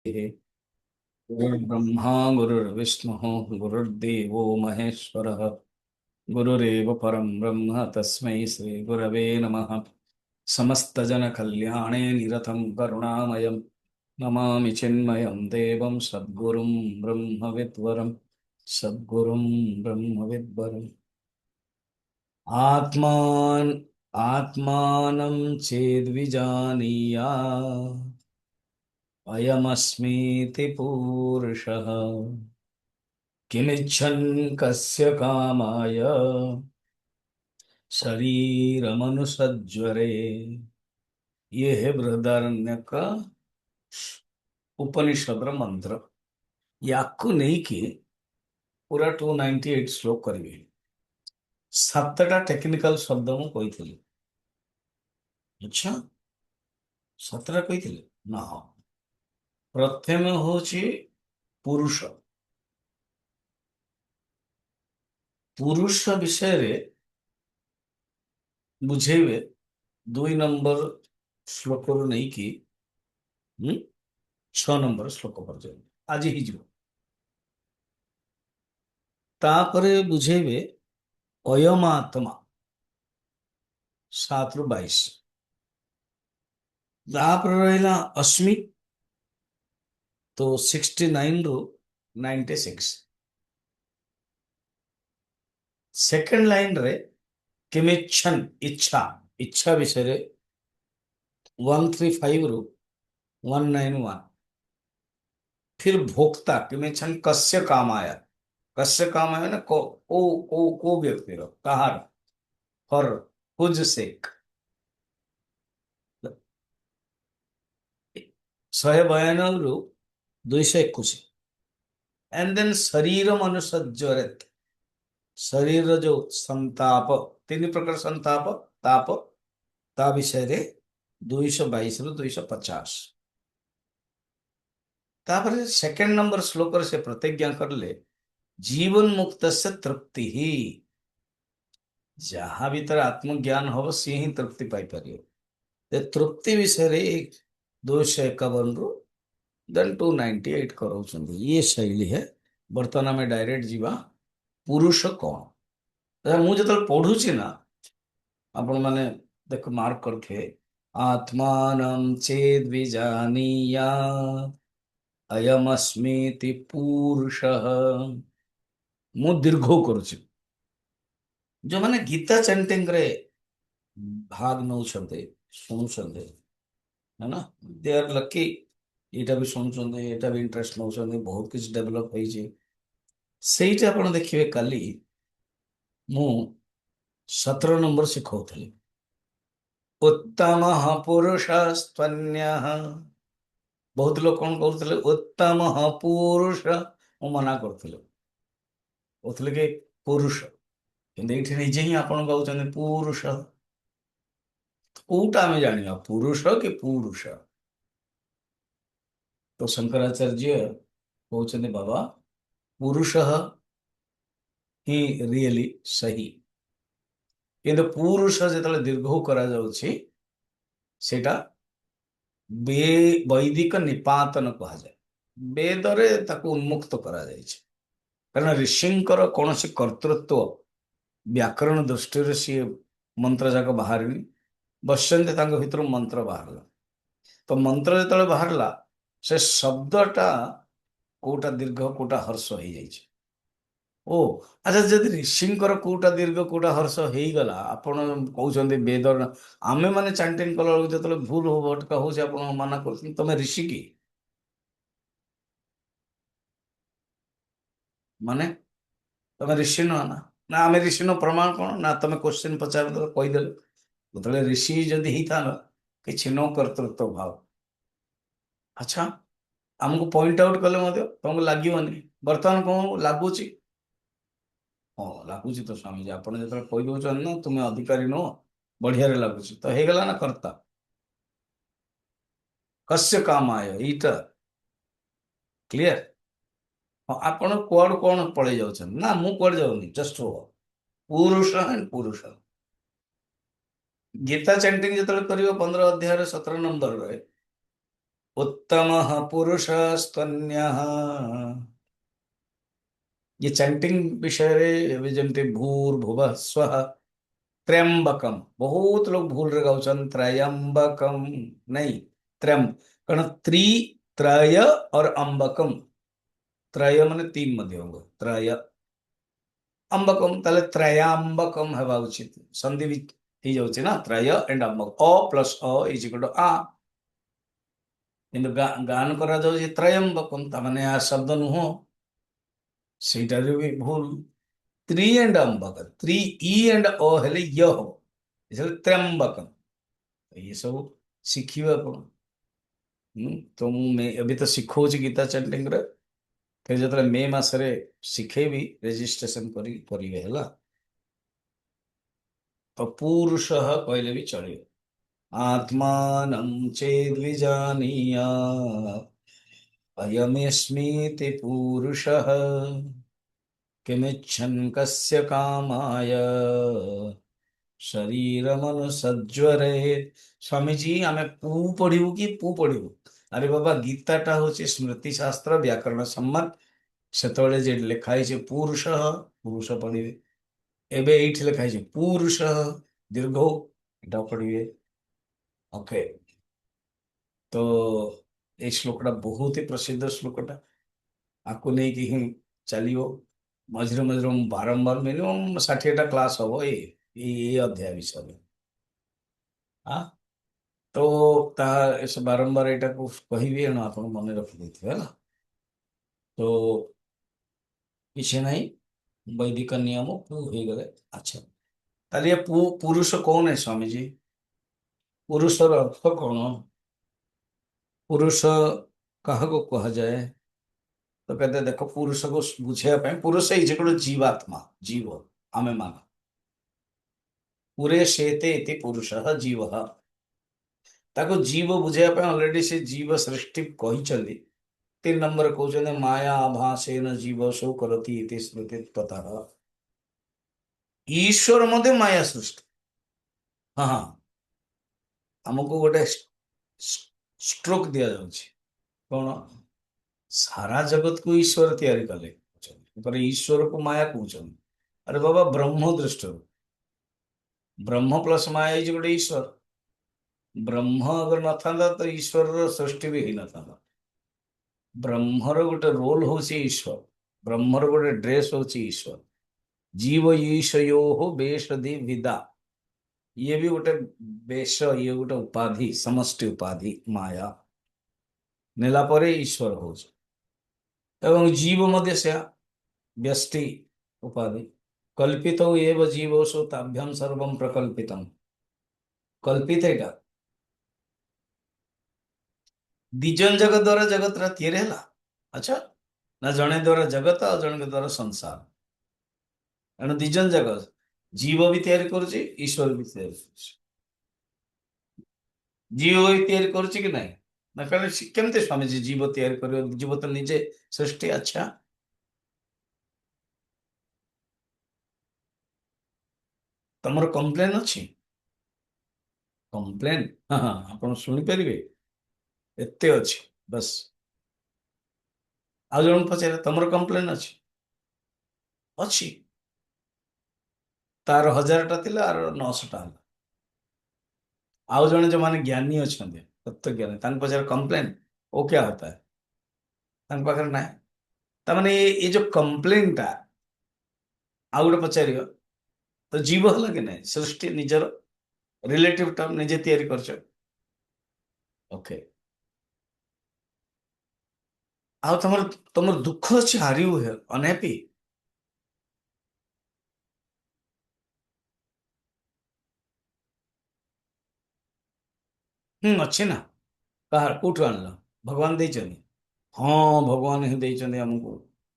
गुरुर्ब्रह्मा गुरुर्विष्णु गुरुर्देवो महेश्वरः गुरुरेव परं ब्रह्म तस्मै श्री गुरवे नमः। समस्तजनकल्याणे निरतं करुणामयं नमामि चिन्मयं देवं सद्गुरुं ब्रह्मविद्वरं सद्गुरुं ब्रह्मविद्वरम्। आत्मान आत्मानं चेद्विजानीया अयमस्मीति पूरुषः किमिच्छन् कस्य कामाय शरीरमनुसज्वरे। ये है बृहदारण्य का उपनिषद मंत्र। याकू नहीं कि पूरा 298 श्लोक करेंगे। सातटा टेक्निकल शब्द ମୁଁ କହିଥିଲି। अच्छा, सातटा କହିଥିଲି ନା? ହଁ। ପ୍ରଥମେ ହଉଛି ପୁରୁଷ। ପୁରୁଷ ବିଷୟରେ ବୁଝେଇବେ 2 ନମ୍ବର ଶ୍ଲୋକରୁ ନେଇକି 6 ନମ୍ବର ଶ୍ଲୋକ ପର୍ଯ୍ୟନ୍ତ ଆଜି ହେଇଯିବ। ତାପରେ ବୁଝେଇବେ ଅୟମାତ୍ମା 7 ରୁ 22। ତାପରେ ରହିଲା ଅସ୍ମି, तो 69 ରୁ 96। सेकेंड लाइन रे किमिच्छन इच्छा, इच्छा विषय 135 ରୁ 191। फिर भोक्ता किमिच्छन कस्य कामाय, कस्य कामाय ना को व्यक्ति रो कहार, फॉर हुज सेक 192 ରୁ 221। एंड देन शरीर मनुष्य शरीर जो संताप, 3 प्रकार संताप ताप, ता विषय रे 222 ରୁ 250। तापर सेकेंड नंबर श्लोक से प्रतिज्ञा करले जीवन मुक्त से तृप्ति ही, जहाँ भीतर आत्मज्ञान हो सी ही तृप्ति पाई पारियो। ते तृप्ति विषय रे 251 ରୁ देन 298 कराउछन। ये शैली है। वर्तमान में डायरेक्ट जीवा पुरुष कौन। ମୁଁ ଯେତେବେଳେ ପଢୁଛି ନା, ଆପଣ ମାନେ ଦେଖ ମାର୍କ କରିଥିବେ, ଆତ୍ମାନଂ ଚେଦ୍ ବିଜାନୀୟା अयमस्मीति पुरुषः। ମୁଁ ଦୀର୍ଘ କରୁଛି। ଯୋଉମାନେ ଗୀତା ଚେଣ୍ଟିଂ ରେ ଭାଗ ନଉଛନ୍ତି, ଶୁଣୁଛନ୍ତି, है ना, दे आर लकी। ଏଇଟା ବି ଶୁଣୁଛନ୍ତି, ଏଇଟା ବି ଇଣ୍ଟରେଷ୍ଟ ନଉଛନ୍ତି, ବହୁତ କିଛି ଡେଭଲପ ହେଇଛି। ସେଇଟା ଆପଣ ଦେଖିବେ କାଲି ମୁଁ 17 ନମ୍ବର ଶିଖଉଥିଲି। उत्तम पुरुषस्त्वन्य। बहुत लोग कौन कहते उत्तम पुरुष, ମୁଁ ମନା କରୁଥିଲି, କହୁଥିଲେ କି ପୁରୁଷ। କିନ୍ତୁ ଏଇଠି ନିଜେ ହିଁ ଆପଣ କହୁଛନ୍ତି ପୁରୁଷ। କୋଉଟା ଆମେ ଜାଣିବା, ପୁରୁଷ କି ପୁରୁଷ? तो शंकराचार्य कହୁଛନ୍ତି बाबा पुरुष ही रियली सही, କିନ୍ତୁ ପୁରୁଷ ଯେତେବେଳେ ଦୀର୍ଘ କରାଯାଉଛି ସେଇଟା ବୈଦିକ ନିପାତନ କୁହାଯାଏ। ବେଦରେ ତାକୁ ଉନ୍ମୁକ୍ତ କରାଯାଇଛି। କାରଣ ଋଷିଙ୍କର କୌଣସି କର୍ତ୍ତୃତ୍ୱ व्याकरण दृष्टि सी मंत्र जाक बाहर बसते भर मंत्र बाहर। तो मंत्र जो बाहर से शब्दटा कोटा दीर्घ कोटा हर्ष हो जाए। ओ अच्छा, जदि ऋषिंकर कोटा दीर्घ कोटा हर्ष हो गला, आपण कहते वेद आमे माने चांटिंग कला जो भूल हो भटका हो मना कर, तुम ऋषि की माने तुम ऋषि नुह ना? ना आम ऋषि नु प्रमाण कौन ना? तुम क्वेश्चन पचार कहीदेल जो ऋषि जदि ही था कि नो कर्तृत्व भाव। अच्छा, आमको पॉइंट आउट कले तुमको लगभग बर्तमान कौन लगुच? हाँ लगुच तो स्वामी जी, आप जो कहीदे ना तुम्हें अधिकारी नुह, बढ़िया लगुच तो हो गला ना कर्ता। कस्य काम आय ईटा क्लियर। हाँ, आपण कुआड़ कौन पड़े जाऊँ ना? मु कुआड़ जाऊनी, जस्ट हो पुरुष एंड पुरुष। गीता चैंटिंग जो कर 15 अध्याय 17 नंबर रहे उत्तमः पुरुषस्तन्यः। ये चैंटिंग विषय रे ଏବେ ଯେମିତି ଭୂର୍ଭୁବଃ ସ୍ୱଃ ତ୍ର୍ୟମ୍ବକମ୍, ବହୁତ ଲୋକ ଭୁଲରେ ଗାଉଛନ୍ତି ତ୍ରୟମ୍ବକମ୍, नहीं त्रयम, कारण त्रि त्रय और अंबकम, त्रय माने तीन ମଧ୍ୟ होगा, त्रय अंबकम ତାହେଲେ ତ୍ରୟାମ୍ବକମ୍ ହେବା ଉଚିତ, ସନ୍ଧି ବି ହେଇଯାଉଛି ନା, ତ୍ରୟ ଏଣ୍ଡ ଅମ୍ବକ, ଅ ପ୍ଲସ୍ ଅ ଇଜ ଇକ୍ୱାଲ ଟୁ ଆ, କିନ୍ତୁ ଗାନ କରାଯାଉଛି ତ୍ରୟମ୍ବକମ୍, ତାମାନେ ଆ ଶବ୍ଦ ନୁହଁ, ସେଇଟାରେ ବି ଭୁଲ। ତ୍ରି ଏଣ୍ଡ ଅମ୍ବକ, ତ୍ରି ଇ ଏଣ୍ଡ ଅ ହେଲେ ୟ ହବ, ଏସବୁ ତ୍ର୍ୟମ୍ବକମ୍, ये सब ଶିଖିବେ ଆପଣ। ତ ମୁଁ ଏବେ ତ ଶିଖଉଛି ଗୀତା ଚେଣ୍ଟିଂ ରେ, ଫେର ଯେତେବେଳେ ମେ ମାସରେ ଶିଖେଇବି ରେଜିଷ୍ଟ୍ରେସନ କରି କରିବେ ହେଲା। ତ ପୁରୁଷः କହିଲେ ବି ଚଳିବ। आत्मानं चेद्विजानीयात् अयमेस्मीति पूरुषः किमिच्छन् कस्य कामाय शरीरमनुसज्वरे। ସ୍ୱାମୀଜୀ ଆମେ ପୁ ପଢିବୁ କି ପୁ ପଢିବୁ? ଆରେ ବାବା, ଗୀତାଟା ହଉଛି ସ୍ମୃତି ଶାସ୍ତ୍ର ବ୍ୟାକରଣ ସମ୍ମତ, ସେତେବେଳେ ଯେ ଲେଖା ହେଇଛି ପୁରୁଷ, ପୁରୁଷ ପଢିବେ। ଏବେ ଏଇଠି ଲେଖା ହେଇଛି ପୁରୁଷ ଦୀର୍ଘ, ଏଟା ପଢିବେ। ଓକେ, ତ ଏଇ ଶ୍ଲୋକଟା ବହୁତ ହି ପ୍ରସିଦ୍ଧ ଶ୍ଲୋକଟା, ଆକୁ ନେଇକି ହିଁ ଚାଲିବ। ମଝିରେ ମଝିରେ ମୁଁ ବାରମ୍ବାର ମିନିମମ୍ 60ଟା କ୍ଲାସ୍ ହବ ଏଇ ଅଧ୍ୟାୟ ବିଷୟରେ। ଆ ତ ତା ବାରମ୍ବାର ଏଇଟାକୁ କହିବି, ଏଣୁ ଆପଣ ମନେ ରଖିଦେଇଥିବେ ହେଲା। ତ କିଛି ନାହିଁ, ବୈଦିକ ନିୟମ ପୁ ହେଇଗଲେ। ଆଚ୍ଛା, ତାହେଲେ ଏ ପୁରୁଷ କौन है स्वामी जी? ପୁରୁଷର ଅର୍ଥ କଣ? ପୁରୁଷ କାହାକୁ କୁହାଯାଏ? ତ कहते देखो, पुरुष को ବୁଝେଇବା ପାଇଁ, ପୁରୁଷ ଇଜ ଗୋଟେ ଜୀବାତ୍ମା, ଜୀବ, ଆମେ ମାନ ପୁରେ शेते इति पुरुषः जीवः। ତାକୁ ଜୀବ ବୁଝେଇବା ପାଇଁ ଅଲରେଡି ସେ ଜୀବ ସୃଷ୍ଟି କହିଛନ୍ତି। 3 ନମ୍ବର କହୁଛନ୍ତି ମାୟା ଆଭାସେନ ଜୀବ ସौ କରତି ଇତି ସ୍ମୃତି ତତଃ। ଈଶ୍ୱର ମଧ୍ୟ ମାୟା ସୃଷ୍ଟି। ହଁ ହଁ, ଆମକୁ ଗୋଟେ ଷ୍ଟ୍ରୋକ ଦିଆଯାଉଛି, କଣ? ସାରା ଜଗତକୁ ଈଶ୍ୱର ତିଆରି କଲେ, ପରେ ଈଶ୍ୱରକୁ ମାୟା କହୁଛନ୍ତି। ଆରେ ବାବା, ବ୍ରହ୍ମ ଦୃଷ୍ଟିରୁ ବ୍ରହ୍ମ ପ୍ଲସ ମାୟା ହେଇଛି ଗୋଟେ ଈଶ୍ୱର। ବ୍ରହ୍ମ ଅଗର ନଥାନ୍ତା ତ ଈଶ୍ୱରର ସୃଷ୍ଟି ବି ହେଇନଥାନ୍ତା। ବ୍ରହ୍ମର ଗୋଟେ ରୋଲ ହଉଛି ଈଶ୍ୱର, ବ୍ରହ୍ମର ଗୋଟେ ଡ୍ରେସ ହଉଛି ଈଶ୍ୱର। ଜୀବ ଈଶୟୋ ବେଶ ଦି ବିଦା, ଇଏ ବି ଗୋଟେ ବେଶ, ଇଏ ଗୋଟେ ଉପାଧି, ସମଷ୍ଟି ଉପାଧି, ମାୟା ନେଲା ପରେ ଈଶ୍ୱର ହଉଛି। ଏବଂ ଜୀବ ମଧ୍ୟ ସେୟା, ବ୍ୟଷ୍ଟି ଉପାଧି। କଲ୍ପିତ ଏବ ଜୀବୋଷୁ ତାଭ୍ୟମ୍ ସର୍ବମ୍ ପ୍ରକଲ୍ପିତମ୍, କଲ୍ପିତ ଏଇଟା ଦି ଜଣ ଯାକ ଦ୍ୱାରା ଜଗତର ତିଆରି ହେଲା। ଆଚ୍ଛା, ନା ଜଣେ ଦ୍ୱାରା ଜଗତ ଆଉ ଜଣଙ୍କ ଦ୍ୱାରା ସଂସାର, ଏଣୁ ଦି ଜଣ ଯାକ, ଜୀବ ବି ତିଆରି କରୁଛି, ଈଶ୍ୱର ବି ତିଆରି କରୁଛି। ଜୀବ ବି ତିଆରି କରୁଛି କି ନାହିଁ? ନା କହିଲେ କେମିତି ସ୍ୱାମୀଜୀ ଜୀବ ତିଆରି କରିବ? ଜୀବ ତ ନିଜେ ସୃଷ୍ଟି। ଆଚ୍ଛା, ତମର କମ୍ପ୍ଲେନ ଅଛି? କମ୍ପ୍ଲେନ, ହଁ ହଁ, ଆପଣ ଶୁଣିପାରିବେ, ଏତେ ଅଛି ବସ୍। ଆଉ ଜଣଙ୍କୁ ପଚାରେ, ତମର କମ୍ପ୍ଲେନ ଅଛି? ଅଛି। ତାର 1000ଟା ଥିଲା, ଆର 900ଟା ହେଲା। ଆଉ ଜଣେ ଯୋଉମାନେ ଜ୍ଞାନୀ ଅଛନ୍ତି, ତତ୍ତ୍ୱ ଜ୍ଞାନୀ, ତାଙ୍କ ପଚାରେ କମ୍ପ୍ଲେନ ଓ କ୍ୟା होता है, ତାଙ୍କ ପାଖରେ ନାହିଁ। ତାମାନେ ଏ ଯୋଉ କମ୍ପ୍ଲେନଟା ଆଉ ଗୋଟେ ପଚାରିବ, ତ ଜୀବ ହେଲା କି ନାହିଁ? ସୃଷ୍ଟି ନିଜର ରିଲେଟିଭ ଟର୍ମ ନିଜେ ତିଆରି କରିଛ। ଓକେ, ଆଉ ତମର ଦୁଃଖ ଅଛି, ଆର୍ ୟୁ ଅନହ୍ୟାପି? ଅଛି ନା। କାହାର, କୋଉଠୁ ଆଣିଲ? ଭଗବାନ ଦେଇଛନ୍ତି? ହଁ, ଭଗବାନ ହିଁ ଦେଇଛନ୍ତି ଆମକୁ।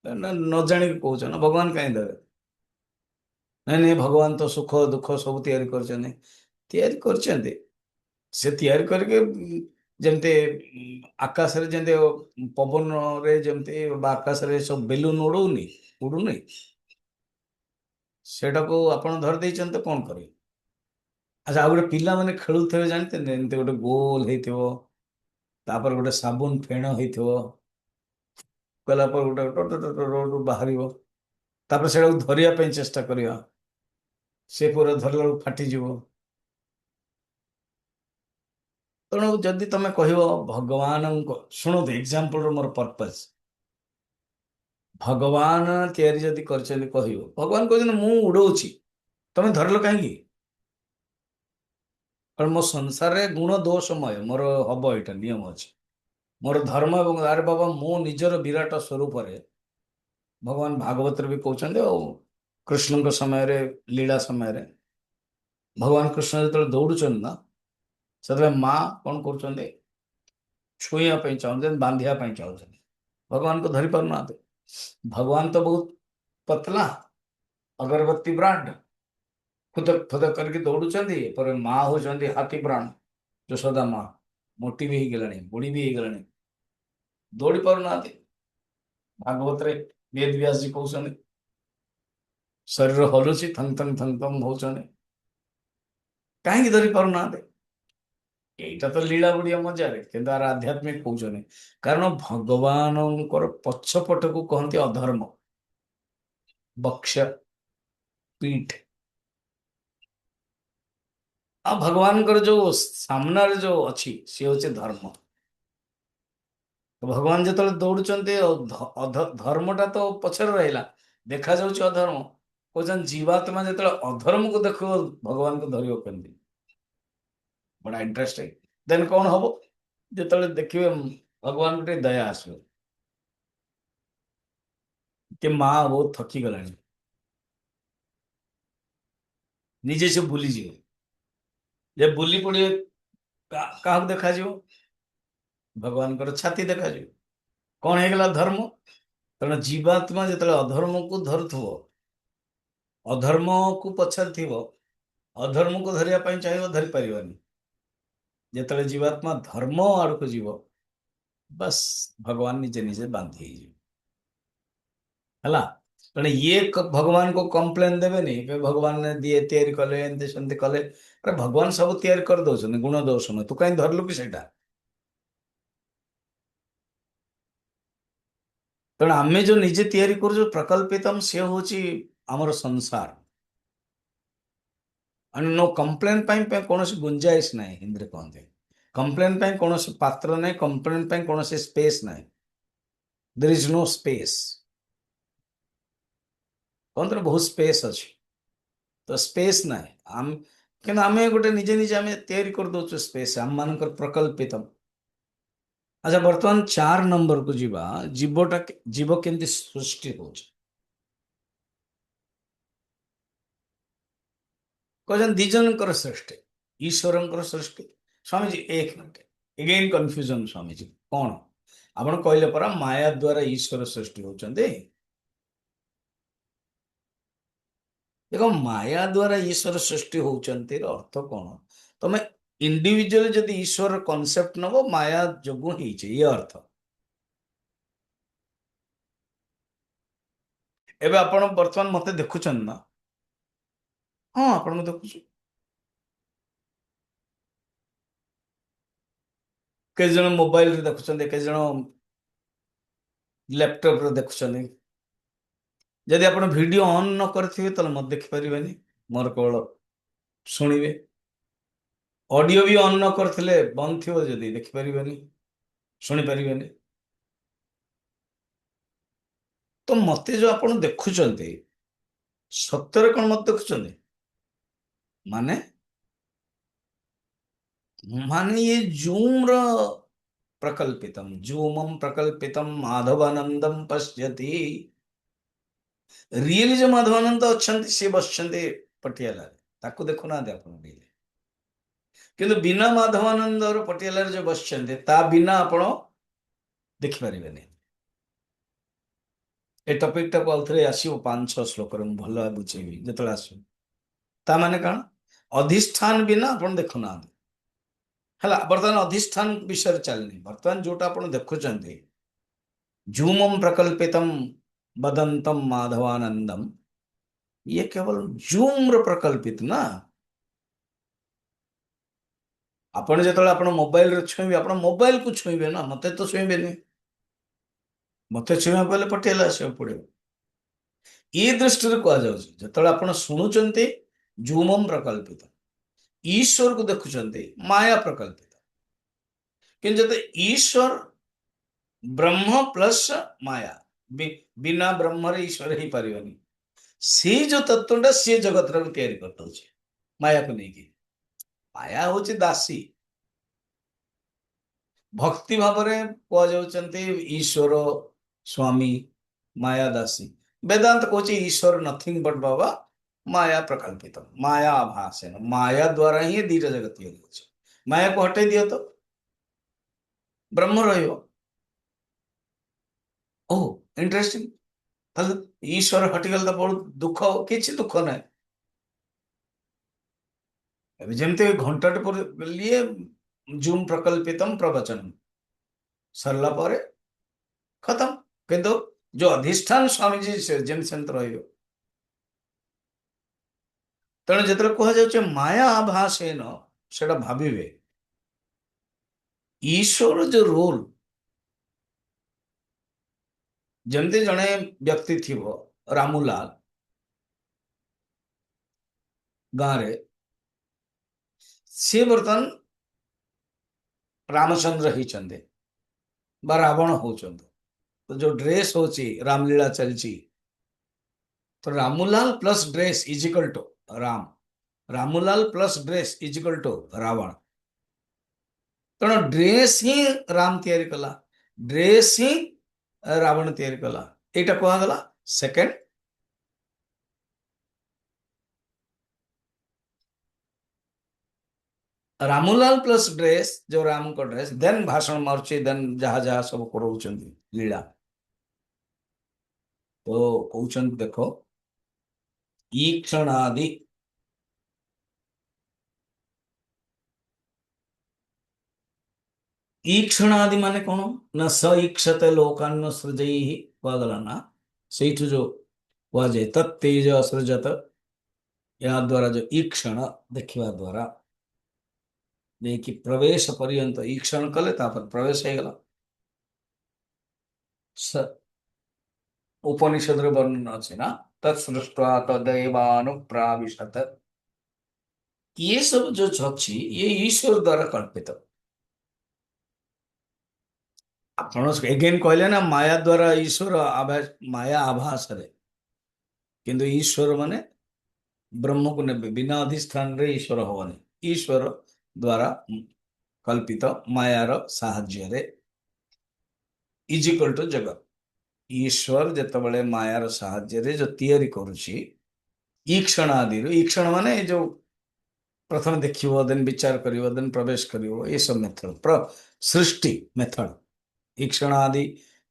ନ ଜାଣିକି କହୁଛ ନା, ଭଗବାନ କାହିଁ ଦେବେ? ନାଇଁ ନାଇଁ, ଭଗବାନ ତ ସୁଖ ଦୁଃଖ ସବୁ ତିଆରି କରିଛନ୍ତି। ତିଆରି କରିଛନ୍ତି, ସେ ତିଆରି କରିକି ଯେମିତି ଆକାଶରେ ଯେମିତି ପବନରେ ଯେମିତି ବା ଆକାଶରେ ସବୁ ବେଲୁନ ଉଡଉନି, ଉଡୁନି, ସେଟାକୁ ଆପଣ ଧରି ଦେଇଛନ୍ତି ତ କଣ କରିବେ? ଆଚ୍ଛା, ଆଉ ଗୋଟେ ପିଲାମାନେ ଖେଳୁଥିବେ ଜାଣିଛନ୍ତି, ଏମିତି ଗୋଟେ ଗୋଲ ହେଇଥିବ, ତାପରେ ଗୋଟେ ସାବୁନ ଫେଣ ହେଇଥିବ, କଲା ପରେ ଗୋଟେ ବାହାରିବ, ତାପରେ ସେଟାକୁ ଧରିବା ପାଇଁ ଚେଷ୍ଟା କରିବା, ସେ ପୁରା ଧରିଲା ବେଳକୁ ଫାଟିଯିବ। ତେଣୁ ଯଦି ତମେ କହିବ ଭଗବାନଙ୍କ, ଶୁଣନ୍ତୁ ଏକ୍ସାମ୍ପଲର ମୋର ପର୍ପଜ, ଭଗବାନ ତିଆରି ଯଦି କରିଛନ୍ତି, କହିବ ଭଗବାନ କହୁଛନ୍ତି ମୁଁ ଉଡଉଛି, ତମେ ଧରିଲ କାହିଁକି? କାରଣ ମୋ ସଂସାରରେ ଗୁଣ ଦୋଷମୟ, ମୋର ହବ ଏଇଟା ନିୟମ ଅଛି, ମୋର ଧର୍ମ ଏବଂ ଆରେ ବାବା ମୁଁ ନିଜର ବିରାଟ ସ୍ୱରୂପରେ, ଭଗବାନ ଭାଗବତରେ ବି କହୁଛନ୍ତି, ଆଉ କୃଷ୍ଣଙ୍କ ସମୟରେ, ଲୀଳା ସମୟରେ ଭଗବାନ କୃଷ୍ଣ ଯେତେବେଳେ ଦୌଡୁଛନ୍ତି ନା, ସେତେବେଳେ ମା କଣ କରୁଛନ୍ତି, ଛୁଇଁବା ପାଇଁ ଚାହୁଁଛନ୍ତି, ବାନ୍ଧିବା ପାଇଁ ଚାହୁଁଛନ୍ତି, ଭଗବାନଙ୍କୁ ଧରି ପାରୁନାହାନ୍ତି। ଭଗବାନ ତ ବହୁତ ପତଲା, ଅଗରବତୀ ବ୍ରାଣ୍ଡ, ଖୁଦକ ଖୁଦକ କରିକି ଦୌଡୁଛନ୍ତି, ପରେ ମା ହଉଛନ୍ତି ହାତୀ ବ୍ରାଣ୍ଡ, ଯଶୋଦା ମା ମୋଟି ବି ହେଇଗଲାଣି, ବୁଢୀ ବି ହେଇଗଲାଣି, ଦୌଡ଼ି ପାରୁନାହାନ୍ତି। ଭାଗବତରେ ବେଦ ବ୍ୟାସ ଜି କହୁଛନ୍ତି ଶରୀର ହଲୁଛି, ଥଙ୍ଗ ଥଙ୍ଗ ଥଙ୍ଗ ଥଙ୍ଗ ହଉଛନ୍ତି, କାହିଁକି ଧରି ପାରୁନାହାନ୍ତି? ଏଇଟା ତ ଲୀଳା ବୁଡିଆ ମଜାରେ, କିନ୍ତୁ ଆର ଆଧ୍ୟାତ୍ମିକ କହୁଛନ୍ତି, କାରଣ ଭଗବାନଙ୍କର ପଛ ପଟକୁ କହନ୍ତି ଅଧର୍ମ, ବକ୍ଷ ପିଠ, ଆଉ ଭଗବାନଙ୍କର ଯୋଉ ସାମ୍ନାରେ ଯୋଉ ଅଛି ସିଏ ହଉଛି ଧର୍ମ। ଭଗବାନ ଯେତେବେଳେ ଦୌଡୁଛନ୍ତି, ଧର୍ମଟା ତ ପଛରେ ରହିଲା, ଦେଖାଯାଉଛି ଅଧର୍ମ, କହୁଛନ୍ତି ଜୀବାତ୍ମା ଯେତେବେଳେ ଅଧର୍ମକୁ ଦେଖିବ ଭଗବାନଙ୍କୁ ଧରିବ କେମିତି? ବड़ा ଇଣ୍ଟରେଷ୍ଟିଂ। ଦେନ୍ କଣ ହବ, ଯେତେବେଳେ ଦେଖିବେ ଭଗବାନଙ୍କୁ ଟିକେ ଦୟା ଆସିବ, କି ମା ବହୁତ ଥକି ଗଲାଣି, ନିଜେ ସେ ଭୁଲିଯିବେ, ଯେ ବୁଲି ପଡିବେ, କାହାକୁ ଦେଖାଯିବ? ଭଗବାନଙ୍କର ଛାତି ଦେଖାଯିବ। କଣ ହେଇଗଲା ଧର୍ମ? କାରଣ ଜୀବାତ୍ମା ଯେତେବେଳେ ଅଧର୍ମକୁ ଧରୁଥିବ, ଅଧର୍ମକୁ ପଛରେ ଥିବ, ଅଧର୍ମକୁ ଧରିବା ପାଇଁ ଚାହିଁବ, ଧରି ପାରିବନି। ଯେତେବେଳେ ଜୀବାତ୍ମା ଧର୍ମ ଆଡକୁ ଯିବ, ବାସ୍ ଭଗବାନ ନିଜେ ନିଜେ ବାନ୍ଧି ହେଇଯିବ, ହେଲା। ତେଣୁ ଇଏ ଭଗବାନଙ୍କୁ କମ୍ପ୍ଲେନ ଦେବେନି କି ଭଗବାନ ଦିଏ ତିଆରି କଲେ, ଏମିତି ସେମିତି କଲେ, ଆରେ ଭଗବାନ ସବୁ ତିଆରି କରିଦଉଛନ୍ତି, ଗୁଣ ଦୋଷ ନୁହେଁ, ତୁ କାହିଁ ଧରିଲୁ କି ସେଇଟା? ତେଣୁ ଆମେ ଯୋଉ ନିଜେ ତିଆରି କରୁଛୁ ପ୍ରକଳ୍ପିତମ୍, ସିଏ ହଉଛି ଆମର ସଂସାର। नो କମ୍ପ୍ଲେନ ପାଇଁ କୌଣସି ଗୁଞ୍ଜାଇଶ ନାହିଁ, ହିନ୍ଦୀରେ କହନ୍ତି କମ୍ପ୍ଲେନ ପାଇଁ କୌଣସି ପାତ୍ର ନାହିଁ, କମ୍ପ୍ଲେନ ପାଇଁ କୌଣସି ସ୍ପେସ୍ ନାହିଁ, ଦେयर ଇଜ नो ସ୍ପେସ୍। କହନ୍ତି ବହୁତ ସ୍ପେସ୍ ଅଛି, ତ ସ୍ପେସ୍ ନାହିଁ, କିନ୍ତୁ ଆମେ ଗୋଟେ ନିଜେ ନିଜେ ଆମେ ତିଆରି କରିଦଉଛୁ ସ୍ପେସ୍, ଆମମାନଙ୍କର ପ୍ରକଳ୍ପିତ। ଆଚ୍ଛା, ବର୍ତ୍ତମାନ 4 ନମ୍ବରକୁ ଯିବା, ଜୀବ କେମିତି ସୃଷ୍ଟି ହଉଛି। କହୁଛନ୍ତି ଦି ଜଣଙ୍କର ସୃଷ୍ଟି, ଈଶ୍ୱରଙ୍କର ସୃଷ୍ଟି। ସ୍ୱାମୀଜୀ ଏକ ମିନିଟ, ଏଗେନ୍ କନଫ୍ୟୁଜନ ସ୍ୱାମୀଜୀ, କଣ ଆପଣ କହିଲେ ପରା ମାୟା ଦ୍ଵାରା ଈଶ୍ୱର ସୃଷ୍ଟି ହଉଛନ୍ତି। ଦେଖ, ମାୟା ଦ୍ଵାରା ଈଶ୍ୱର ସୃଷ୍ଟି ହଉଛନ୍ତି ଅର୍ଥ କଣ? ତମେ ଇଣ୍ଡିଭିଜୁଆଲି ଯଦି ଈଶ୍ୱର କନସେପ୍ଟ ନବ, ମାୟା ଯୋଗୁଁ ହେଇଛି, ଇଏ ଅର୍ଥ। ଏବେ ଆପଣ ବର୍ତ୍ତମାନ ମତେ ଦେଖୁଛନ୍ତି ନା? ହଁ, ଆପଣଙ୍କୁ ଦେଖୁଛୁ। କେତେ ଜଣ ମୋବାଇଲରେ ଦେଖୁଛନ୍ତି, କେତେ ଜଣ ଲ୍ୟାପଟପରେ ଦେଖୁଛନ୍ତି। ଯଦି ଆପଣ ଭିଡିଓ ଅନ୍ ନ କରିଥିବେ ତାହେଲେ ମତେ ଦେଖିପାରିବେନି, ମୋର କେବଳ ଶୁଣିବେ। ଅଡିଓ ବି ଅନ୍ ନ କରିଥିଲେ, ବନ୍ଦ ଥିବ ଯଦି ଦେଖିପାରିବେନି, ଶୁଣିପାରିବେନି। ତ ମତେ ଯୋଉ ଆପଣ ଦେଖୁଛନ୍ତି, ସତରେ କଣ ମତେ ଦେଖୁଛନ୍ତି? ମାନେ ମାନେ ଇଏ ଜୁମ ର ପ୍ରକଳ୍ପିତମ୍, ଜୁମମ୍ ପ୍ରକଳ୍ପିତମ୍ ମାଧବାନନ୍ଦମ୍ ପଶ୍ୟତି। ରିଏଲି ଯୋଉ ମାଧବାନନ୍ଦ ଅଛନ୍ତି, ସିଏ ବସିଛନ୍ତି ପଟିଆଲାରେ, ତାକୁ ଦେଖୁନାହାନ୍ତି ଆପଣ ରିଏଲି। କିନ୍ତୁ ବିନା ମାଧବାନନ୍ଦର ପଟିଆଲାରେ ଯୋଉ ବସିଛନ୍ତି, ତା ବିନା ଆପଣ ଦେଖିପାରିବେନି। ଏ ଟପିକଟାକୁ ଆଉଥରେ ଆସିବ 5-6 ଶ୍ଲୋକରେ, ମୁଁ ଭଲ ଭାବେ ବୁଝେଇବି ଯେତେବେଳେ ଆସିବ। ତା ମାନେ କଣ? ଅଧିଷ୍ଠାନ ବିନା ଆପଣ ଦେଖୁନାହାନ୍ତି। ହେଲା, ବର୍ତ୍ତମାନ ଅଧିଷ୍ଠାନ ବିଷୟରେ ଚାଲିନି, ବର୍ତ୍ତମାନ ଯୋଉଟା ଆପଣ ଦେଖୁଛନ୍ତି, ଜୁମମ୍ ପ୍ରକଳ୍ପିତମ୍ ବଦନ୍ତମ୍ ମାଧବାନନ୍ଦମ୍, ये केवल जूम ର ପ୍ରକଳ୍ପିତ ନା। ଆପଣ ଯେତେବେଳେ ଆପଣ ମୋବାଇଲରେ ଛୁଇଁବେ ଆପଣ ମୋବାଇଲକୁ ଛୁଇଁବେ ନା, ମତେ ତ ଛୁଇଁବେନି। ମତେ ଛୁଇଁବାକୁ ହେଲେ ପଟିଆଲା ଆସିବାକୁ ପଡିବ। ଏ ଦୃଷ୍ଟିରେ କୁହାଯାଉଛି ଯେତେବେଳେ ଆପଣ ଶୁଣୁଛନ୍ତି ଝୁମମ୍ ପ୍ରକଳ୍ପିତ, ଈଶ୍ୱରକୁ ଦେଖୁଛନ୍ତି ମାୟା ପ୍ରକଳ୍ପିତ। କିନ୍ତୁ ଯଦି ଈଶ୍ୱର ବ୍ରହ୍ମ ପ୍ଲସ୍ ମାୟା, ବିନା ବ୍ରହ୍ମରେ ଈଶ୍ୱର ହେଇପାରିବନି। ସେଇ ଯୋଉ ତତ୍ଵଟା ସିଏ ଜଗତଟାକୁ ତିଆରି କରିଦଉଛି ମାୟାକୁ ନେଇକି। ମାୟା ହଉଛି ଦାସୀ। ଭକ୍ତି ଭାବରେ କୁହାଯାଉଛନ୍ତି ଈଶ୍ୱର ସ୍ୱାମୀ, ମାୟା ଦାସୀ। ବେଦାନ୍ତ କହୁଛି ଈଶ୍ୱର ନଥିଙ୍ଗ ବଟ୍ ବାବା ମାୟା ପ୍ରକଳ୍ପିତ, ମାୟା ଆଭାସେନ। ମାୟା ଦ୍ୱାରା ହିଁ ଦିଟା ଜଗତ ତିଆରି ହଉଛି। ମାୟାକୁ ହଟେଇ ଦିଅ ତ ବ୍ରହ୍ମ ରହିବ। ଓ ଇଣ୍ଟରେଷ୍ଟିଂ। ତାହେଲେ ଈଶ୍ୱର ହଟିଗଲେ ତ ବହୁତ ଦୁଃଖ। କିଛି ଦୁଃଖ ନାହିଁ। ଏବେ ଯେମିତି ଘଣ୍ଟାଟେ ପରେ ଇଏ ଜୁମ୍ ପ୍ରକଳ୍ପିତମ୍ ପ୍ରବଚନମ୍ ସରିଲା ପରେ ଖତମ। କିନ୍ତୁ ଯୋଉ ଅଧିଷ୍ଠାନ ସ୍ୱାମୀଜୀ ସେ ଯେମିତି ସେମିତି ରହିବ। ତେଣୁ ଯେତେବେଳେ କୁହାଯାଉଛି ମାୟା ଆଭାସେନ, ସେଟା ଭାବିବେ ଈଶ୍ୱର ଯୋଉ ରୋଲ, ଯେମିତି ଜଣେ ବ୍ୟକ୍ତି ଥିବ ରାମୁଲାଲ ଗାଁରେ, ସିଏ ବର୍ତ୍ତମାନ ରାମଚନ୍ଦ୍ର ହେଇଛନ୍ତି ବା ରାବଣ ହଉଛନ୍ତି। ତ ଯୋଉ ଡ୍ରେସ୍ ହଉଛି ରାମଲୀଳା ଚାଲିଛି, ତ Ramulal plus dress is equal to Ram, Ramulal plus dress is equal to Ravan. ତେଣୁ ଡ୍ରେସ୍ ହିଁ ରାମ ତିଆରି କଲା, ଡ୍ରେସ୍ ହିଁ ରାବଣ ତିଆରି କଲା। ଏଇଟା କୁହାଗଲା ସେକେଣ୍ଡ। ରାମୁଲାଲ ପ୍ଲସ୍ ଡ୍ରେସ୍, ଯୋଉ ରାମଙ୍କ ଡ୍ରେସ୍, ଦେନ୍ ଭାଷଣ ମାରୁଛି, ଦେନ୍ ଯାହା ଯାହା ସବୁ କରଉଛନ୍ତି ଲୀଳା। ତ କହୁଛନ୍ତି ଦେଖ ଈକ୍ଷଣାଦି, ଈକ୍ଷଣାଦି ମାନେ କଣ ନା ସ ଇକ୍ଷତେ ଲୋକାନ୍ନ ସୃଜୈଃ କୁହାଗଲା ନା। ସେଇଠୁ ଯୋଉ କୁହାଯାଏ ତତ୍ ତେଜ ସୃଜତ, ଏହା ଦ୍ୱାରା ଯୋଉ ଈକ୍ଷଣ ଦେଖିବା ଦ୍ୱାରା ନେଇକି ପ୍ରବେଶ ପର୍ଯ୍ୟନ୍ତ ଈକ୍ଷଣ କଲେ ତାପରେ ପ୍ରବେଶ ହେଇଗଲା। ଉପନିଷଦରେ ବର୍ଣ୍ଣନା ଅଛି ନା, ତତ୍ ସୃଷ୍ଟ୍ୱା ତଦେବାନୁପ୍ରାବିଶତ। ये सब जो ଅଛି ये ईश्वर द्वारा कल्पित। ଆପଣ ଏଗେନ୍ କହିଲେ ନା ମାୟା ଦ୍ୱାରା ଈଶ୍ୱର ଆଭାସ, ମାୟା ଆଭାସରେ। କିନ୍ତୁ ଈଶ୍ୱର ମାନେ ବ୍ରହ୍ମକୁ ନେବେ, ବିନା ଅଧିଷ୍ଠାନରେ ଈଶ୍ୱର ହବନି। ଈଶ୍ୱର ଦ୍ୱାରା କଲ୍ପିତ ମାୟାର ସାହାଯ୍ୟରେ ଇଜ ଇକ୍ୱାଲ ଟୁ ଜଗତ। ଈଶ୍ୱର ଯେତେବେଳେ ମାୟାର ସାହାଯ୍ୟରେ ଯୋଉ ତିଆରି କରୁଛି ଈକ୍ଷଣ ଆଦିରୁ, ଈକ୍ଷଣ ମାନେ ଏ ଯୋଉ ପ୍ରଥମେ ଦେଖିବ, ଦେନ୍ ବିଚାର କରିବ, ଦେନ୍ ପ୍ରବେଶ କରିବ, ଏସବୁ ମେଥଡ ସୃଷ୍ଟି ମେଥଡ। ଈକ୍ଷଣ ଆଦି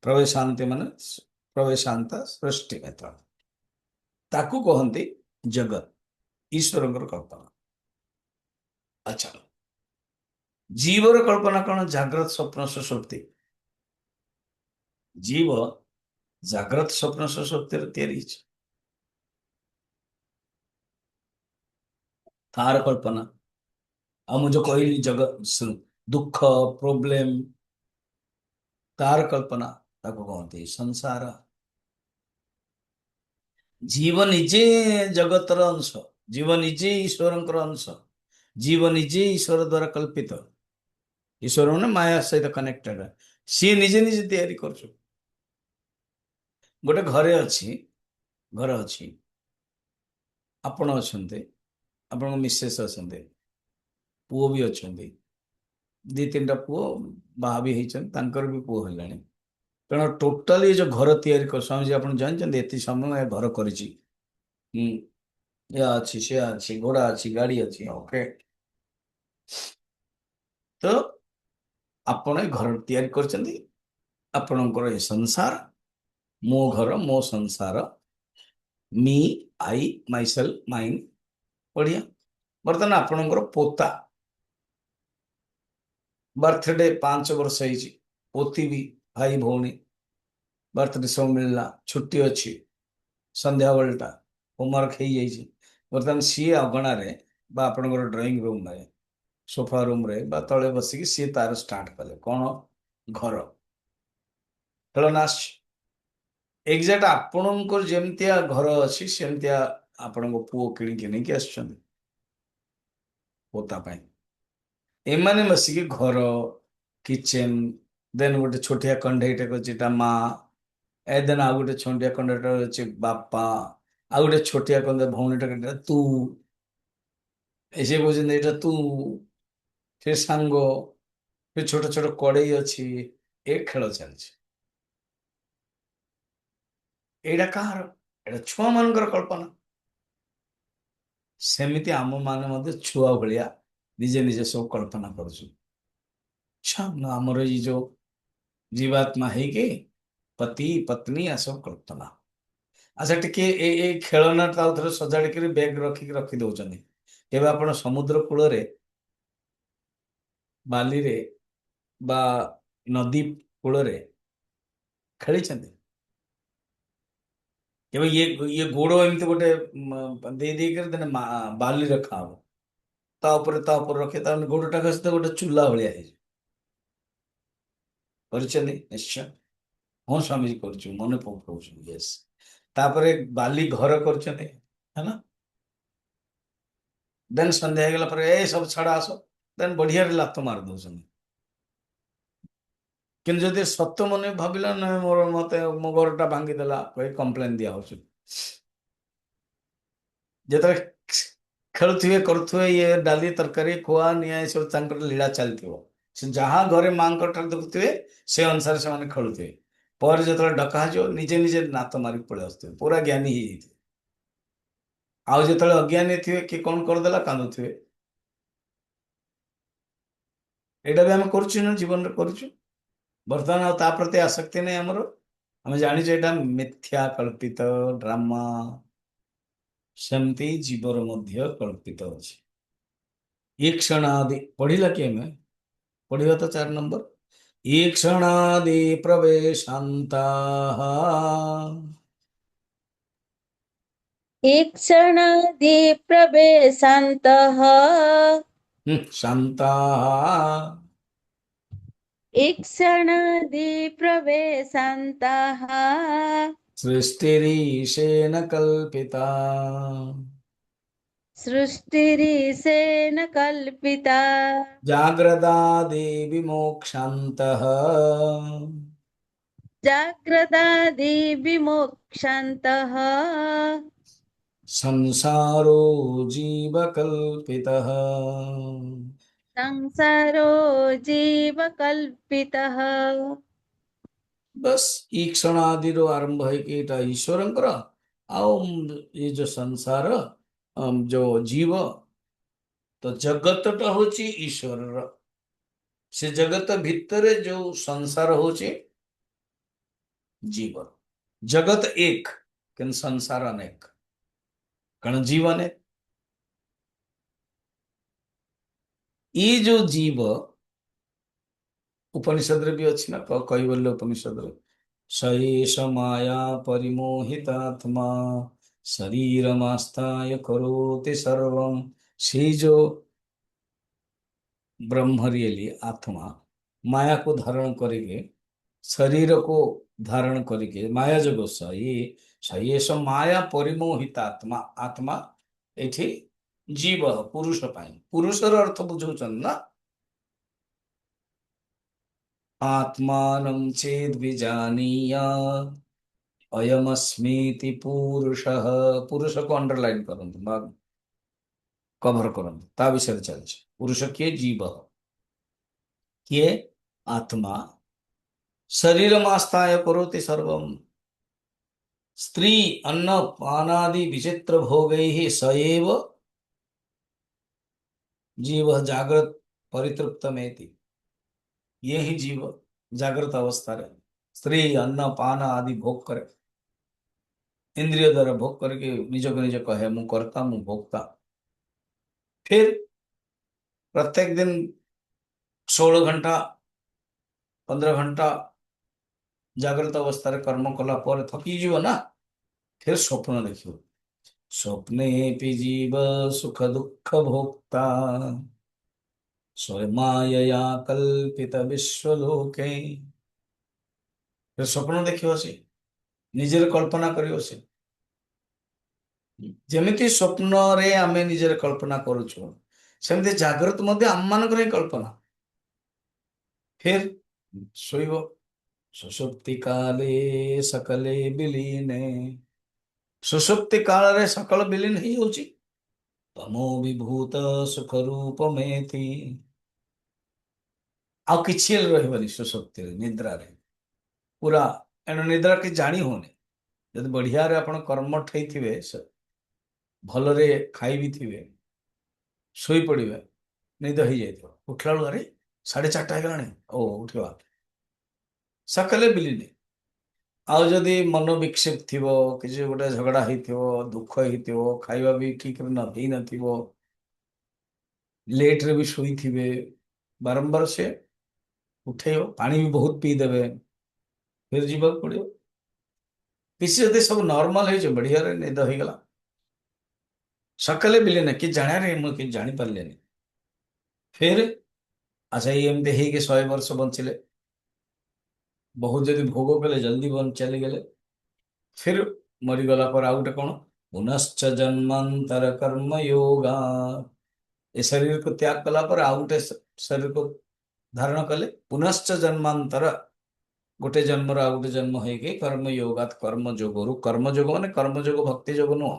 ପ୍ରବେଶାନ୍ତି ମାନେ ପ୍ରବେଶାନ୍ତ ସୃଷ୍ଟି ମେଥଡ, ତାକୁ କହନ୍ତି ଜଗତ, ଈଶ୍ୱରଙ୍କର କଳ୍ପନା। ଆଚ୍ଛା, ଜୀବର କଳ୍ପନା କଣ? ଜାଗ୍ରତ ସ୍ୱପ୍ନ ସୁଷୁପ୍ତି। ଜୀବ ଜାଗ୍ରତ ସ୍ୱପ୍ନ ସୁଷୁପ୍ତିରେ ତିଆରି ହେଇଛି, ତାର କଳ୍ପନା। ଆଉ ମୁଁ ଯୋଉ କହିଲି ଜଗତ ଦୁଃଖ ପ୍ରୋବ୍ଲେମ, ତାର କଳ୍ପନା, ତାକୁ କହନ୍ତି ସଂସାର। ଜୀବ ନିଜେ ଜଗତର ଅଂଶ, ଜୀବ ନିଜେ ଈଶ୍ୱରଙ୍କର ଅଂଶ, ଜୀବ ନିଜେ ଈଶ୍ୱର ଦ୍ୱାରା କଳ୍ପିତ। ଈଶ୍ୱର ମାନେ ମାୟା ସହିତ କନେକ୍ଟେଡ, ସିଏ ନିଜେ ନିଜେ ତିଆରି କରୁଛୁ। ଗୋଟେ ଘରେ ଅଛି, ଘର ଅଛି, ଆପଣ ଅଛନ୍ତି, ଆପଣଙ୍କ ମିସେସ୍ ଅଛନ୍ତି, ପୁଅ ବି ଅଛନ୍ତି, ଦି ତିନିଟା ପୁଅ ବାହା ବି ହେଇଛନ୍ତି, ତାଙ୍କର ବି ପୁଅ ହେଲାଣି। ତେଣୁ ଟୋଟାଲି ଏ ଯୋଉ ଘର ତିଆରି କର, ସ୍ୱାମୀଜୀ ଆପଣ ଜାଣିଛନ୍ତି ଏତେ ସମୟ ଏ ଘର କରିଛି, ହୁଁ, ଏହା ଅଛି, ସେ ଅଛି, ଘୋଡ଼ା ଅଛି, ଗାଡି ଅଛି, ଓକେ। ତ ଆପଣ ଏ ଘର ତିଆରି କରିଛନ୍ତି, ଆପଣଙ୍କର ଏ ସଂସାର, ମୋ ଘର ମୋ ସଂସାର, ମି ଆଇ ମାଇସେଲ୍ଫ ମାଇନ୍। ବଢିଆ। ବର୍ତ୍ତମାନ ଆପଣଙ୍କର ପୋତା ବାର୍ଥଡେ 5 ବର୍ଷ ହେଇଛି, ପୋତି ବି, ଭାଇ ଭଉଣୀ ବାର୍ଥଡେ ସବୁ ମିଳିଲା, ଛୁଟି ଅଛି, ସନ୍ଧ୍ୟାବେଳଟା ହୋମୱାର୍କ ହେଇଯାଇଛି। ବର୍ତ୍ତମାନ ସିଏ ଅଗଣାରେ ବା ଆପଣଙ୍କର ଡ୍ରଇଂ ରୁମରେ सोफा रूम रे बा तले बसिकी सी तार स्टार्ट कले कौन घर खेलना एग्जैक्ट आपणकर जेमतिया घर अच्छी सेमतिया आपण पुओ किणिकी नहीं आसुच्चंदी पोता पाई एमाने बसिकी घर किचन देन गोटे छोटिया कंढईटे करछिटा माँ ए देन आ गोटे छोटिया कंढईटे अछि बापा आ गोटे छोटिया कंढे भौणीटे कहते तू ऐसे कहते एटा तू फिर सांग फिर छोट छोट कड़े अच्छी ए खेल चलछि एटा कहार एटा छुआ मानकर कल्पना सेमिति आम माने मध्य छुआ भलिया निजे निजे सब कल्पना करछु अच्छा आमर ये जो जीवात्मा है कि पति पत्नी आ सब कल्पना अच्छा टिके ए खेलना थे सजाड़ी बैग रखिक रखी दौरान केवे आपण समुद्र कूल बाली रे बा नदी कूल खेली केवे ये गोड़ एमती गोटे दे देकर देने बाली रखा हो ता ऊपर रखे गोड़टा सहित गोटे चूला भाया निश्चय हाँ स्वामी कर मन पकाऊ यस तापर बाली घर कर देन संध्या गला पर ए सब छाड़ा आस देन बढ़िया लात मार दौरान कि जदि सत मन भाविला ना मोर मत मो घरटा भांगीदेला कही कम्प्लेन दिया जिते खेलुवे करुवे ये डाली तरकारी खुआ निआ सब लीला चलती से जहाँ घरे माँ देखुवे से अनुसार से खेलुवे पर जो डका निजे निजे नात मारिक पड़े आसुवे पूरा ज्ञानी ही आउ जो अज्ञानी थे कि कौन करदेला कांदुवे यहाँ भी आम कर जीवन में करुँ बर्तमान आ प्रति आसक्ति नहीं आमर आम जानी यहाँ मिथ्या कल्पित ड्रामा सेमती जीवर मध्य कल्पित अच्छे ईक्षणादि पढ़िला कि हमें पढ़िया तो 4 नंबर ईक्षणादि प्रवेशांता ईक्षणादिप्रवेशान्तः शांता ईक्षणादिप्रवेशान्तः सृष्टिरीशेन कल्पिता सृष्टिरीशेन कल्पिता जाग्रदादि विमोक्षान्तः जाग्रदादिविमोक्षान्तः संसारो जीवकल्पितः संसारो जीवकल्पितः बस ई क्षण आदि आरंभ है कि एटा ईश्वरंकर आओ ये जो संसार जो जीव तो जगतटा होची ईश्वर से जगत भितर जो संसार होची जीव जगत एक किंतु संसार अनेक कारण जीव अनेक ये जो जीव उपनिषद भी अच्छी ना कैवल्य उपनिषद सएष माया परिमोहितात्मा शरीरमास्ताय करोति सर्वं से जो ब्रह्म रियली आत्मा माया को धारण करके शरीर को धारण करके माया जगत सएष माया परिमोहित आत्मा आत्मा एठी जीव पुरुष पाई पुरुषर अर्थ बुझौछन ना आत्मानं चेद विजानीयात् अयमस्मीति पुरुषः पुरुष को अंडरलाइन करंतु बा कवर करंतु ता विषय चलছে पुरुष किए जीव किए आत्मा शरीरमास्ताय करोति सर्वं स्त्री अन्न पानादि विचित्र भोगैः स एव जीव जागृत परितृप्तमेति ये ही जीव जागृत अवस्था रे स्त्री अन्न पान आदि भोग करे इंद्रिय द्वारा भोग करके निज को निज कहे मु करता मु भोगता फिर प्रत्येक दिन 16 घंटा 15 घंटा जागृत अवस्था रे कर्म कला पर थकी जीव ना फिर स्वप्न देखियो स्वप्ने जीव सुख दुख भोक्ता स्वयमायया कल्पित विश्वलोके। स्वप्न देखिବ ସେ, ନିଜରେ କଳ୍ପନା କରିବ ସେ। ଯେମିତି ସ୍ୱପ୍ନରେ ଆମେ ନିଜରେ କଳ୍ପନା କରୁଛୁ, ସେମିତି ଜାଗ୍ରତ ମଧ୍ୟ ଆମମାନଙ୍କର ହିଁ କଳ୍ପନା। ଫେର ଶୋଇବ। ସୁଷୁପ୍ତି କାଲେ ସକଲେ ବିଲୀନେ। ସୁଷୁପ୍ତି କାଳରେ ସକଳ ବିଲୀନ ହେଇଯାଉଛି। ତମୋ ବିଭୂତ ସୁଖ ରୂପ ମେତି। ଆଉ କିଛି ରହିବନି ସୁଷୁପ୍ତିରେ, ନିଦ୍ରାରେ। ପୁରା ଏଣୁ ନିଦ୍ରା କିଛି ଜାଣି ହଉନି। ଯଦି ବଢିଆରେ ଆପଣ କର୍ମଠ ହେଇଥିବେ, ଭଲରେ ଖାଇବି ଥିବେ, ଶୋଇପଡ଼ିବେ, ନିଦ ହେଇଯାଇଥିବ, ଉଠିଲା ବେଳୁ ଆରେ 4:30 ହେଇଗଲାଣି, ଓ ଉଠିବା। ସକଲେ ବିଲିନେ। ଆଉ ଯଦି ମନ ବିକ୍ଷିପ୍ତ ଥିବ, କିଛି ଗୋଟେ ଝଗଡା ହେଇଥିବ, ଦୁଃଖ ହେଇଥିବ, ଖାଇବା ବି ଠିକରେ ହେଇନଥିବ, ଲେଟରେ ବି ଶୋଇଥିବେ, ବାରମ୍ବାର ସେ ଉଠେଇବ। ପାଣି ବି ବହୁତ ପିଇଦେବେ, ଫେର ଯିବାକୁ ପଡିବ। କିଛି ଯଦି ସବୁ ନର୍ମାଲ ହେଇଯିବ, ବଢିଆରେ ନିଦ ହେଇଗଲା, ସକାଳେ ବିଲିନେ କିଛି ଜାଣିବାରେ ମୁଁ କିଛି ଜାଣିପାରିଲିନି। ଫେର ଆଚ୍ଛା, ଏମିତି ହେଇକି 100 ବର୍ଷ ବଞ୍ଚିଲେ, ବହୁତ ଯଦି ଭୋଗ କଲେ, ଜଲ୍ଦି ଚାଲିଗଲେ। ଫିର ମରିଗଲା ପରେ ଆଉ ଗୋଟେ କଣ? ପୁନଶ୍ଚ ଜନ୍ମାନ୍ତର କର୍ମ ଯୋଗା। ଏ ଶରୀରକୁ ତ୍ୟାଗ କଲା ପରେ ଆଉ ଗୋଟେ ଶରୀରକୁ ଧାରଣ କଲେ। ପୁନଶ୍ଚ ଜନ୍ମାନ୍ତର, ଗୋଟେ ଜନ୍ମର ଆଉ ଗୋଟେ ଜନ୍ମ ହେଇକି କର୍ମ ଯୋଗାତ୍, କର୍ମ ଯୋଗରୁ। କର୍ମ ଯୋଗ ମାନେ କର୍ମ ଯୋଗ ଭକ୍ତି ଯୋଗ ନୁହଁ,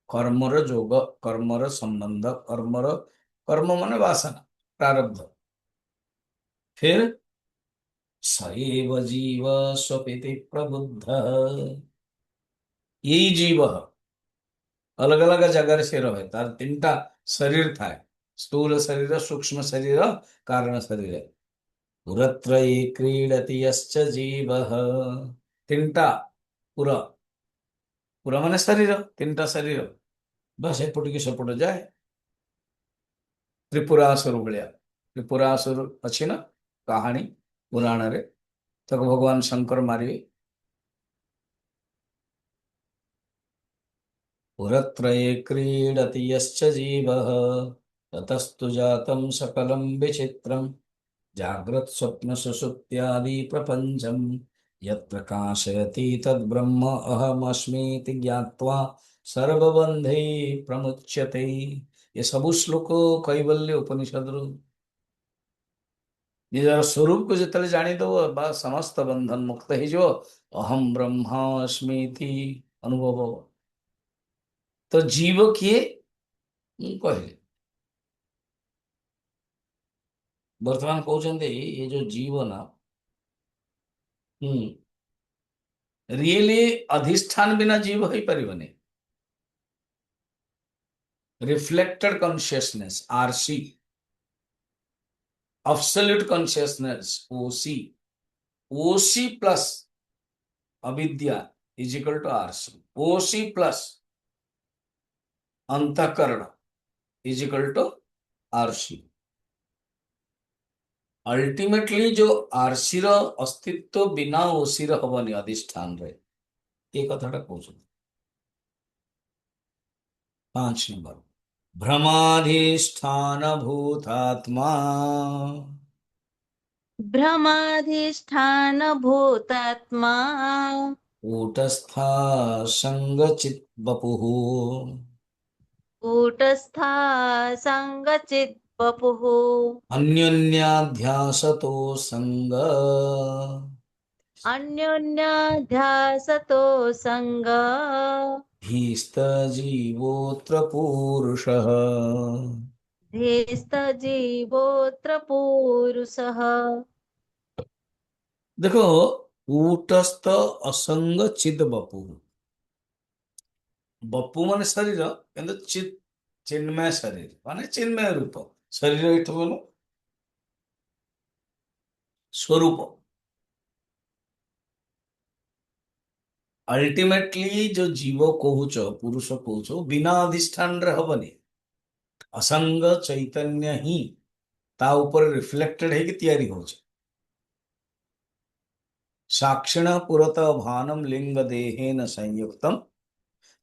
କର୍ମର ଯୋଗ, କର୍ମର ସମ୍ବନ୍ଧ, କର୍ମ ମାନେ ବାସନା, ପ୍ରାରବ୍ଧ। फिर सएव जीव स्वपिति प्रबुद्ध। यही जीव अलग अलग जगह से रहे, तार 3टा शरीर था। स्थूल शरीर, सूक्ष्म शरीर, कारण शरीर। पुरत्रये क्रीडति यश्च जीवः। 3टा पुर, पुर माने शरीर, 3टा शरीर, बस एपट की सेपट जाए। त्रिपुरासुर भाया, त्रिपुरासुर अच्छी ना कहानी पुराण रे, तक भगवान शंकर मारिए। पुरत्रये क्रीडति यश्च जीवः, ततस्तु जातं सकलं विचित्रं। जाग्रत् स्वप्न सुषुप्त्यादि प्रपञ्चम्, यत् प्रकाशयति तद्ब्रह्म अहमस्मीति ज्ञात्वा सर्वबन्धै प्रमुच्यते। ये ସବୁ ଶ୍ଲୋକ କୈବଲ୍ୟ ଉପନିଷଦରୁ। ନିଜର ସ୍ୱରୂପକୁ ଯେତେବେଳେ ଜାଣିଦବ, ବା ସମସ୍ତ ବନ୍ଧନ ମୁକ୍ତ ହେଇଯିବ, ଅହମ୍ ବ୍ରହ୍ମାସ୍ମୀତି ଅନୁଭବ ହବ। ତ ଜୀବ କିଏ ମୁଁ କହିଲି, ବର୍ତ୍ତମାନ କହୁଛନ୍ତି ଏ ଯୋଉ ଜୀବ ନା, ରିଏଲି ଅଧିଷ୍ଠାନ ବିନା ଜୀବ ହେଇପାରିବନି। Reflected consciousness, RC, absolute consciousness, OC. OC plus अविद्या is equal to RC. OC plus अंतःकरण is equal to RC. Ultimately जो आरसी रो अस्तित्व बिना ओसी रो हबनी अधिष्ठान रे, ये कथाटा कहउछ। 5 नंबर, भ्रमाधिष्ठान भूतात्मा, भ्रमाधिष्ठान भूतात्मा, कूटस्था संगचित वपुः। कूटस्था संगचित वपुः। अन्योन्याध्यासतो संग, अन्योन्याध्यासतो संग, धीस्तजीवोऽत्र पूरुषः। धीस्तजीवोऽत्र पूरुषः। देखो, कूटस्थ असंग चिद बपु। बपु माने शरीर, किंतु चित चिन्मय शरीर माने चिन्मय रूप। शरीर एठो बोलो स्वरूप। अल्टीमेटली जो जीव कहुच, पुरुष कहुच, बिना अधिष्ठान रे हबनी। असंग चैतन्य ही ता ऊपर रिफ्लेक्टेड है कि तैयारी हो। साक्षिण पुरत भानम लिंग देहेन संयुक्तम,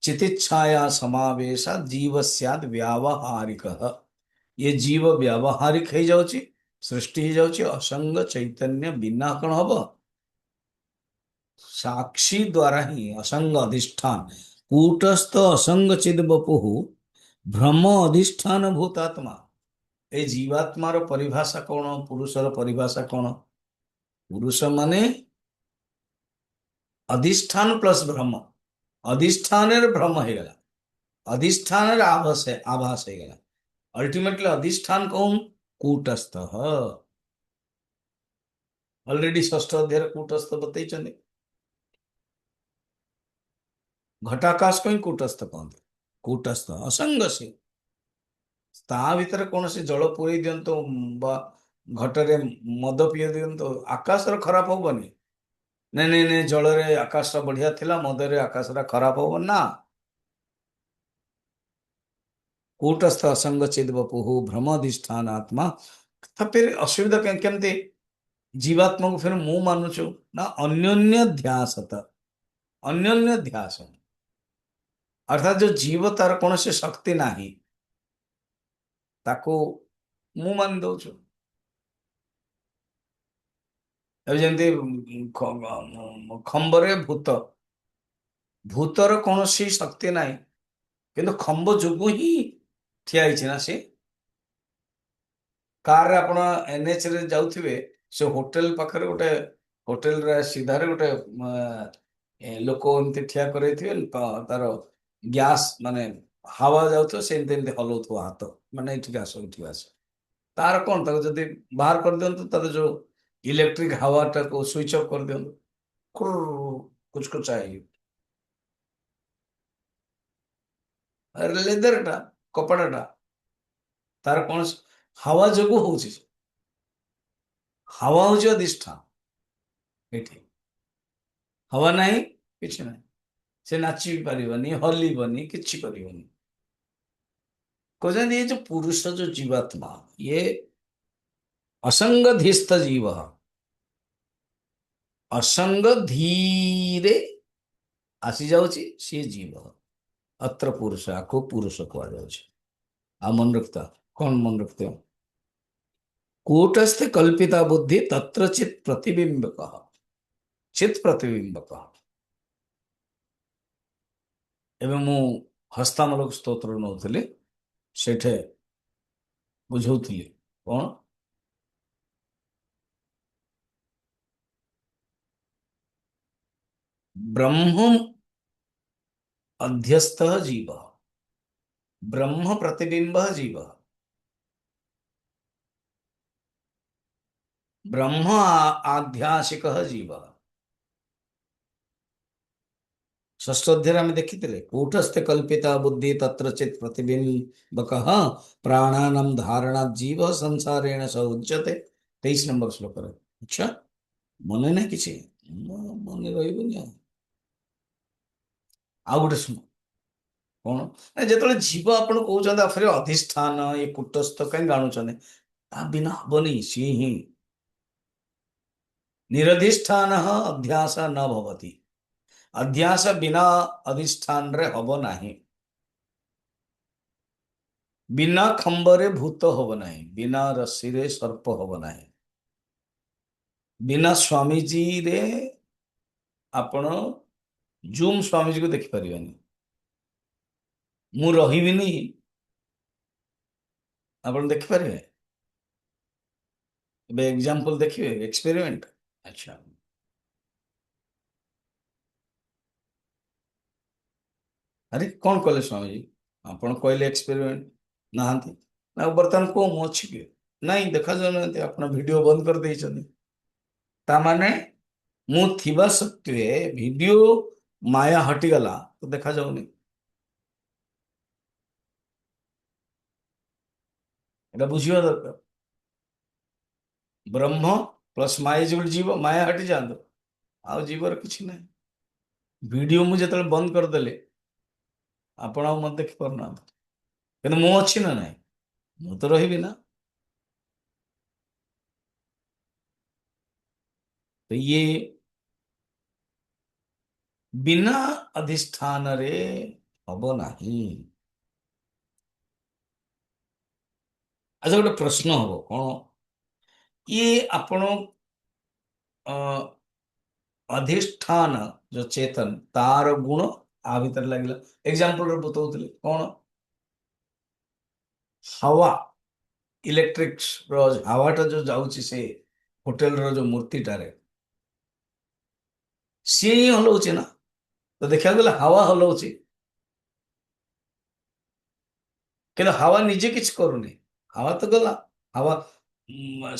चितिच्छाया समावेश जीव स्याद व्यावहारिक। ये जीव व्यावहारिक हो जाउची सृष्टि हो जाउची असंग चैतन्य बिना कौन हब साक्षी द्वारा ही असंग अधिष्ठान कूटस्थ असंग चिद बपु भ्रम अधिष्ठान भूतात्मा ए जीवात्मार परिभाषा कौन पुरुषर परिभाषा कौन पुरुष माने अधिष्ठान प्लस भ्रम अधिष्ठान भ्रम हो गला अधिष्ठान आभास है आभास हो गला अल्टीमेटली अधिष्ठान कौन कूटस्थ ऑलरेडी षष्ठ अध्याय कूटस्थ बतई घटाकाश को ही कूटस्थ कहते कूटस्थ असंग से ତା ଭିତରେ କୌଣସି ଜଳ ପୁରେଇ ଦିଅନ୍ତୁ ବା ଘଟରେ ମଦ ପିଇ ଦିଅନ୍ତୁ ଆକାଶର ଖରାପ ହବନି ନାଇଁ ନାଇଁ ନାଇଁ ଜଳରେ ଆକାଶଟା ବଢିଆ ଥିଲା ମଦରେ ଆକାଶଟା ଖରାପ ହବ ନା कूटस्थ असंग चिद वपुः भ्रमाधिष्ठान आत्मा फिर असुविधा केमती जीवात्मा को फिर मुंह मानुचु ना अन्योन्य ध्यासत अन्योन्य ध्यास अर्थात जो जीव तार कौन से शक्ति नाही ताको मुंह मान दौचु ଏବେ ଯେମିତି ଖମ୍ବରେ ଭୂତ ଭୂତର କୌଣସି ଶକ୍ତି ନାହିଁ କିନ୍ତୁ ଖମ୍ବ ଯୋଗୁ ହିଁ ଠିଆ ହେଇଛି ନା ସେ କାରରେ ଆପଣ ଏନ୍ଏଚ୍ ରେ ଯାଉଥିବେ ସେ ହୋଟେଲ ପାଖରେ ଗୋଟେ ହୋଟେଲରେ ସିଧାରେ ଗୋଟେ ଲୋକ ଏମିତି ଠିଆ କରେଇଥିବେ ତାର ଗ୍ୟାସ୍ ମାନେ ହାୱା ଯାଉଥିବ ସେ ଏମିତି ଏମିତି ହଲଉଥିବ ହାତ ମାନେ ଏଠିକି ଆସ ଏଠିକି ଆସ ତାର କଣ ତାକୁ ଯଦି ବାହାର କରିଦିଅନ୍ତୁ ତାର ଯୋଉ ଇଲେକ୍ଟ୍ରିକ ହାୱାଟାକୁ ସୁଇଚ୍ ଅଫ୍ କରିଦିଅନ୍ତୁ କୁଚକୁଚା ହେଇଯିବ ଲେଦରଟା କପଡ଼ାଟା ତାର କୌଣସି ହାୱା ଯୋଗୁ ହଉଛି ହାୱା ହଉଛି ଅଧିଷ୍ଠାନ ଏଠି ହାୱା ନାହିଁ କିଛି ନାହିଁ ସେ ନାଚି ବି ପାରିବନି ହଲିବନି କିଛି କରିବନି କହୁଛନ୍ତି ये जो पुरुष जो जीवात्मा ये असंगधिस्थ जीव असंग धीरे आसी जाଉଛି ସିଏ ଜୀବ अत्र पुरुष आको पुरुष କୁହାଯାଉଛି ଆଉ ମନେ ରଖିଥା କଣ ମନେ ରଖିଥିବ कूटस्थ कल्पिता बुद्धि तत्र चित प्रतिबिंबक चित प्रतिबिंबक एवं मु हस्तामलक स्तोत्र नौଥିଲି सेठे बुझौଥିଲି कौन ब्रह्म अध्यस्थ जीव ब्रह्म प्रतिबिंब जीव ब्रह्म आध्यासिक जीव षष्ठ अध्याय आम देखी कूटस्थ कल्पिता बुद्धि तत्र चित प्रतिबिंबक प्राणानाम धारणा जीव संसारेण स उच्यते 23 नंबर श्लोक अच्छा मन ना कि मन रही आउ गोटे शुण कौन जो जीव आप कहते फिर अधिष्ठान ये कूटस्थ कहीं जानुचे ता बिना हबनी सी ही निरधिष्ठान अध्यास न भवति अध्यास बिना अधिष्ठान रे हब नाही बिना खंबरे भूत हब नाही बिना रस्सी रे सर्प हब नाही बिना स्वामीजी रे आपण जूम स्वामीजी को देखि परिबेनी मु रहिबिनी आपण देखि परिबे एबे एग्जांपल देखिए एक्सपेरिमेंट अच्छा अरे कौन कले स्वामीजी आपण कहले एक्सपेरिमेंट नहांती ना बर्तमान को मु अछि कि नहीं देखा जाउनांती आपण वीडियो बंद कर देइछनी ता माने मु थिबा सत्वे वीडियो माया हटिगला तो देखा जाउनी एटा बुझिबा दरकार ब्रह्म प्लस माया जो जीव माया हटि जांदो आ जीवर किछि नै वीडियो मु जेतले बंद कर देले आपण आ मत देखि परना किंतु मु अछि ना नै मु तो रहिबि ना तो ये बिना अधिष्ठान रे हब नाही ଆଚ୍ଛା ଗୋଟେ ପ୍ରଶ୍ନ ହବ କଣ, ଇଏ ଆପଣ ଅ, ଅଧିଷ୍ଠାନ ଯୋଉ ଚେତନ ତାର ଗୁଣ ଆ ଭିତରେ ଲାଗିଲା। ଏକ୍ସାମ୍ପଲରେ ବତଉଥିଲେ କଣ, ହାୱା ଇଲେକ୍ଟ୍ରିକ ର ହାୱାଟା ଯୋଉ ଯାଉଛି ସେ ହୋଟେଲର ଯୋଉ ମୂର୍ତ୍ତିଟାରେ, ସିଏ ହିଁ ହଲଉଛି ନା। ତ ଦେଖିବାକୁ ଗଲେ ହାୱା ହଲଉଛି, କିନ୍ତୁ ହାୱା ନିଜେ କିଛି କରୁନି। ହାୱା ତ ଗଲା, ହାୱା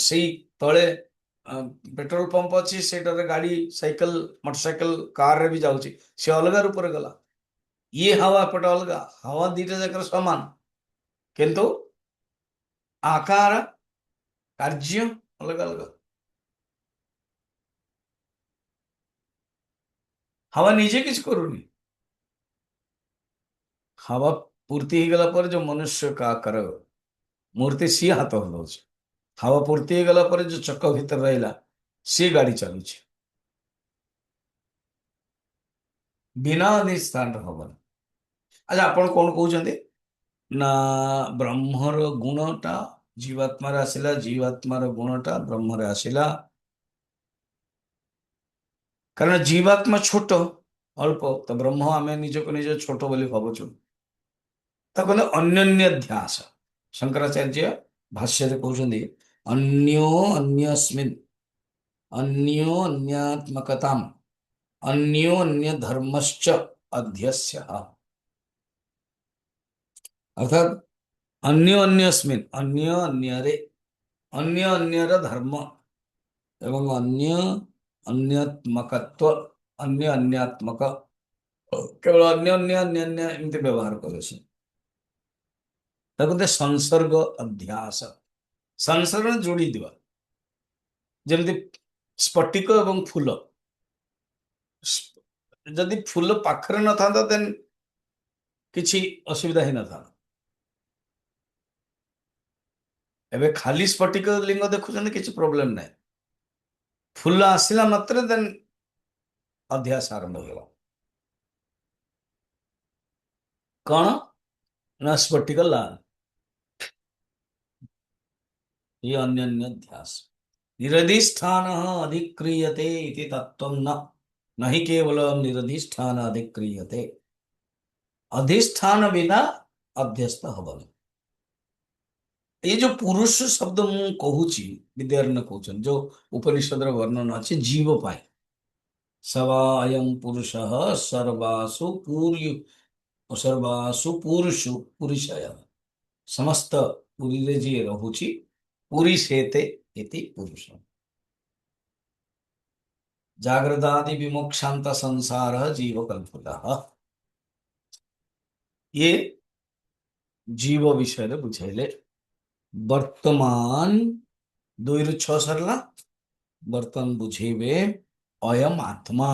ସେଇ ତଳେ ପେଟ୍ରୋଲ ପମ୍ପ ଅଛି, ସେଇଟାରେ ଗାଡି, ସାଇକେଲ, ମୋଟରସାଇକେଲ, କାରରେ ବି ଯାଉଛି, ସେ ଅଲଗା ରୂପରେ ଗଲା। ଇଏ ହାୱା ଏପଟେ ଅଲଗା, ହାୱା ଦିଟା ଯାକର ସମାନ, କିନ୍ତୁ ଆକାର କାର୍ଯ୍ୟ ଅଲଗା ଅଲଗା। ହାୱା ନିଜେ କିଛି କରୁନି। ହାୱା ପୂର୍ତ୍ତି ହେଇଗଲା ପରେ ଯୋଉ ମନୁଷ୍ୟ का ଆକାର ମୂର୍ତ୍ତି, ସିଏ ହାତ ହଲାଉଛି। ହାୱା ପୂର୍ତ୍ତି ହେଇଗଲା ପରେ ଯୋଉ ଚକ ଭିତରେ ରହିଲା, ସିଏ ଗାଡି ଚାଲୁଛି। ବିନା ଅଧିଷ୍ଠାନରେ ହବନି। ଆଚ୍ଛା ଆପଣ କଣ କହୁଛନ୍ତି ନା ବ୍ରହ୍ମର ଗୁଣଟା ଜୀବାତ୍ମାରେ ଆସିଲା, ଜୀବାତ୍ମାର ଗୁଣଟା ବ୍ରହ୍ମରେ ଆସିଲା, କାରଣ ଜୀବାତ୍ମା ଛୋଟ ଅଳ୍ପ, ତ ବ୍ରହ୍ମ ଆମେ ନିଜକୁ ନିଜ ଛୋଟ ବୋଲି ଭାବୁଛୁ। ତାକୁ କହିଲେ ଅନ୍ୟନ୍ୟଧ୍ୟାସ। ଶଙ୍କରାଚାର୍ଯ୍ୟ ଭାଷ୍ୟରେ କହୁଛନ୍ତି ଅନ୍ୟୋ ଅନ୍ୟସ୍ମିନ୍ ଅନ୍ୟୋ ଅନ୍ୟାତ୍ମକତାମ୍ ଅନ୍ୟୋ ଅନ୍ୟ ଧର୍ମଶ୍ଚ ଅଧ୍ୟସ୍ୟ। ଅର୍ଥାତ୍ ଅନ୍ୟ ଅନ୍ୟସ୍ମିନ୍, ଅନ୍ୟ ଅନ୍ୟରେ, ଅନ୍ୟ ଅନ୍ୟର ଧର୍ମ ଏବଂ ଅନ୍ୟ ଅନ୍ୟାତ୍ମକତ୍ଵ, ଅନ୍ୟ ଅନ୍ୟାତ୍ମକ, କେବଳ ଅନ୍ୟ ଅନ୍ୟ ଅନ୍ୟ ଅନ୍ୟ ଏମିତି ବ୍ୟବହାର କରୁଛି। ତାକୁ କୁହନ୍ତି ସଂସର୍ଗ ଅଧ୍ୟାସ। ସଂସର୍ଗ ଯୋଡ଼ିଦେବା, ଯେମିତି ସ୍ଫଟିକ ଏବଂ ଫୁଲ। ଯଦି ଫୁଲ ପାଖରେ ନଥାନ୍ତା ଦେନ୍ କିଛି ଅସୁବିଧା ହେଇନଥାନ୍ତା। ଏବେ ଖାଲି ସ୍ଫଟିକ ଲିଙ୍ଗ ଦେଖୁଛନ୍ତି, କିଛି ପ୍ରୋବ୍ଲେମ ନାହିଁ। ଫୁଲ ଆସିଲା ମାତ୍ରେ ଦେନ୍ ଅଧ୍ୟାସ ଆରମ୍ଭ ହେଇଗଲା। କଣ ନା ସ୍ଫଟିକ ଲାଲ, ये अन्य ध्यास। निरधिष्ठान अधिक्रियते इति तत्त्वं न, नहीं केवल निरधिष्ठान अधिक्रियते। अधिष्ठान बिना अध्यस्त हबନି। ये जो पुरुष शब्द मु कहूची, विद्यारण्य कहउछन जो उपनिषदर वर्णन अछि जीव पाए, सवा अयं पुरुषः सर्वासु पूर्य सर्वासु पुरुषु पुरुषय, समस्त पुरीरे जी रहुची पुरी सेते इति पुरुष। जागृदादि विमोक्षांत संसार जीव कल्पितः। ये जीव विषय बुझाइले। वर्तमान 2 ରୁ 6 सरला, वर्तमान बुझेबे अयम आत्मा।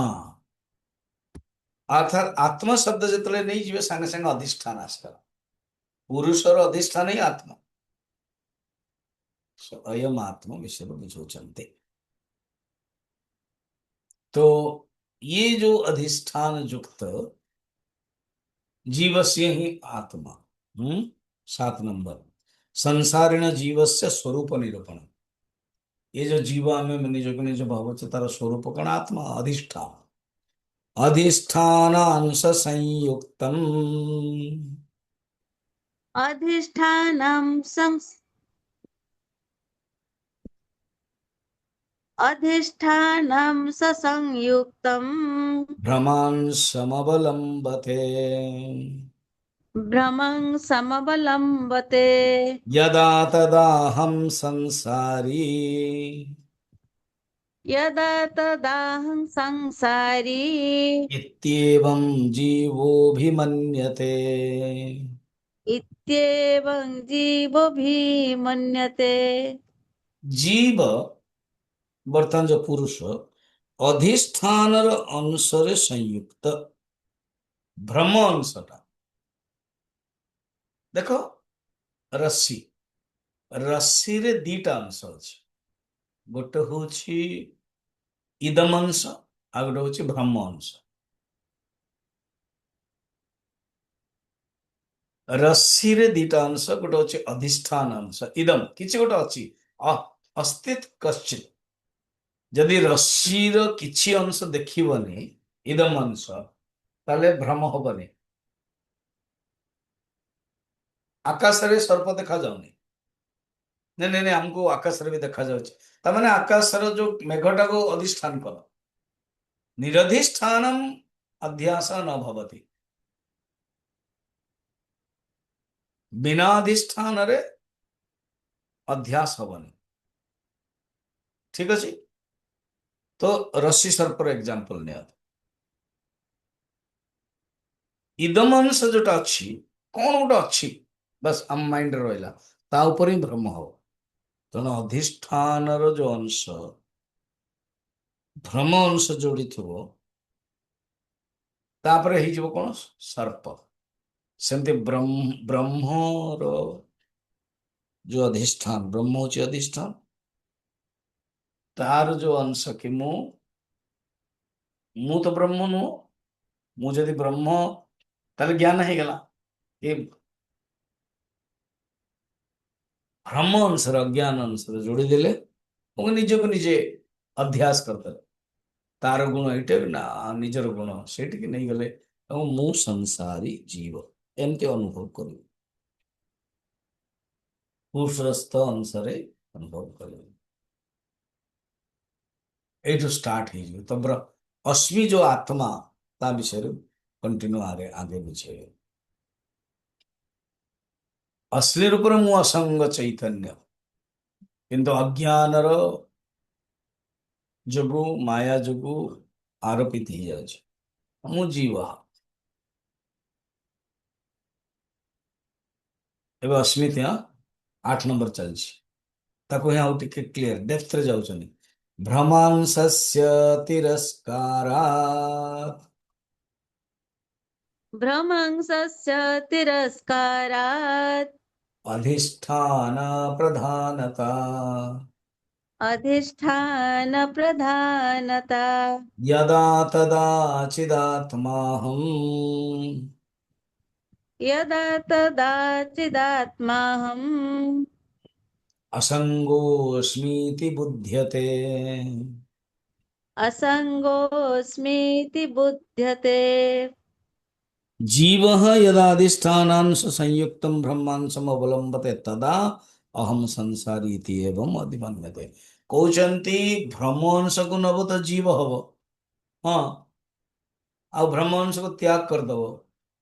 अर्थात आत्मा शब्द जितले नहीं जीवे संगे संगे अधिष्ठान आसला। पुरुषर अधिष्ठान ही आत्मा। अयम आत्मा विषय बुझौचंते। तो ये जो अधिष्ठान युक्त जीवस्य ही आत्मा। 7 नंबर संसारिण जीवस्य स्वरूप निरूपण। ये जो जीव आम निजक निज भावचे तार स्वरूप कौन, आत्मा अधिष्ठान, अधिष्ठान अंश संयुक्तम। अधिष्ठानं अधिष्ठानं ससंयुक्तं भ्रमान् समवलंबते भ्रमं समवलम्बते। यदा तदाहं संसारी यदा तदाहं संसारी इत्येवं जीवोऽभिमन्यते। इत्येवं जीवोऽभिमन्यते। जीव बर्तमान जो पुरुष अधिष्ठान अंशरे संयुक्त भ्रम अंशटा। देखो रस्सी, रस्सी रे दीटा अंश अच्छे, गोटे हूँ इदम अंश, आ गोटे हूँ भ्रम अंश। रस्सी रे दीटा अंश गोटे अच्छे अधिष्ठान अंश इदम किसी गोटे अच्छी अस्तित्व कश्चित जदि रस्सीर किछि अंश देखिबनी इदम अंश ताले भ्रम हबनी आकाश रे सर्प देखा जाउनी नहीं नहीं नहीं हमको आकाश रे भी देखा जाउछि तामाने आकाश रो जो मेघटा को अधिष्ठान कर निरधिष्ठानम अध्यास न भवति बिना अधिष्ठान रे अध्यास हबनी ठीक अछि तो रस्सी सर्प एग्जांपल ने इदम अंश जोटा अच्छी कौन गोटे अच्छी बस आम माइंड रहा ता ऊपर ही भ्रम हो तेणु अधिष्ठान जो अंश भ्रम अंश जोड़ी थो तापर हो कौन सर्प सेमती ब्रह्मर जो अधिष्ठान ब्रह्म हूँ अधिष्ठान तार जो अंश कि मु तो ब्रह्म नुह मुझे ब्रह्म ताले ज्ञान हो गला ये भ्रम अंशर अज्ञान अंशर जोड़ी देले निज को निजे अध्यास करते तार गुण ये ना निजर गुण से नहीं गले मु संसारी जीव एमती अनुभव कर पुरुषस्थ अंशरे अनुभव कर यू स्टार्ट हो तब अस्मि जो आत्मा ता विषय कंटिन्यू आगे आगे बुझे असली रूप मु असंग चैतन्य किंतु अज्ञानर जोगु माया जोगु आरोपित हो जाए मु जीव एवं अस्मित यहाँ 8 नंबर चलछि ताको यहाँ टिके क्लियर डेप्थ रे जाउछनी भ्रमांसस्य तिरस्कारात् भ्रमंसस्य तिरस्कारात् अधिष्ठान प्रधानता अधिष्ठान प्रधानता यदा तदा चिदात्माहम् यदा तदा चिदात्माहम् असंगोऽस्मीति बुध्यते असंगोऽस्मीति बुध्यते जीवः यदा अधिष्ठानांश संयुक्तं ब्रह्मांशम् अवलम्बते तदा अहम संसारी इति एवं अधिमन्यते कहउचंती भ्रमंश को नब तो जीव हब हाँ आ भ्रमंश को त्याग करदब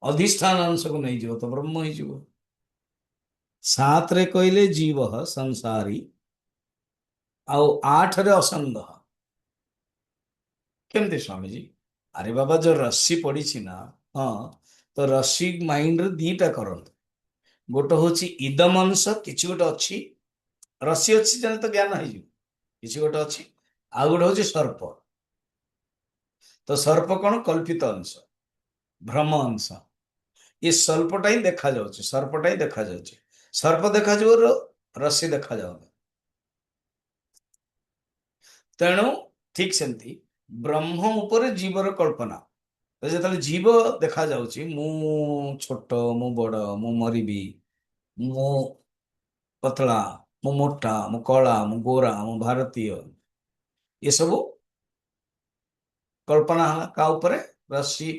अधिष्ठान अंश को नहीं जीव तो ब्रह्म ही जीव 7 रे कहले जीव संसारी आउ 8 रे असंग केमती स्वामी जी अरे बाबा जो रस्सी पड़ी ना हाँ तो रस्सी माइंड रे दीटा करंत गोटे हूँ इदम अंश किसी गोटे अच्छी रस्सी अच्छी जाने तो ज्ञान हो किसी गोटे अच्छी आ गोटे हूँ सर्प तो सर्प कौन कल्पित अंश भ्रम अंश ये सर्पटा ही देखा जाउछि सर्पटा ही देखा जाउछि सर्प देखा जाओ रस्सी देखा जाओ तेणु ठीक सेमती ब्रह्म उपर जीवर कल्पना तो जो जीव देखा जाउछि मु छोट मु बड़ मु मरिबी मु पतला मु मोटा मु कला मु गोरा मु भारतीय ये सब कल्पना का ऊपर रस्सी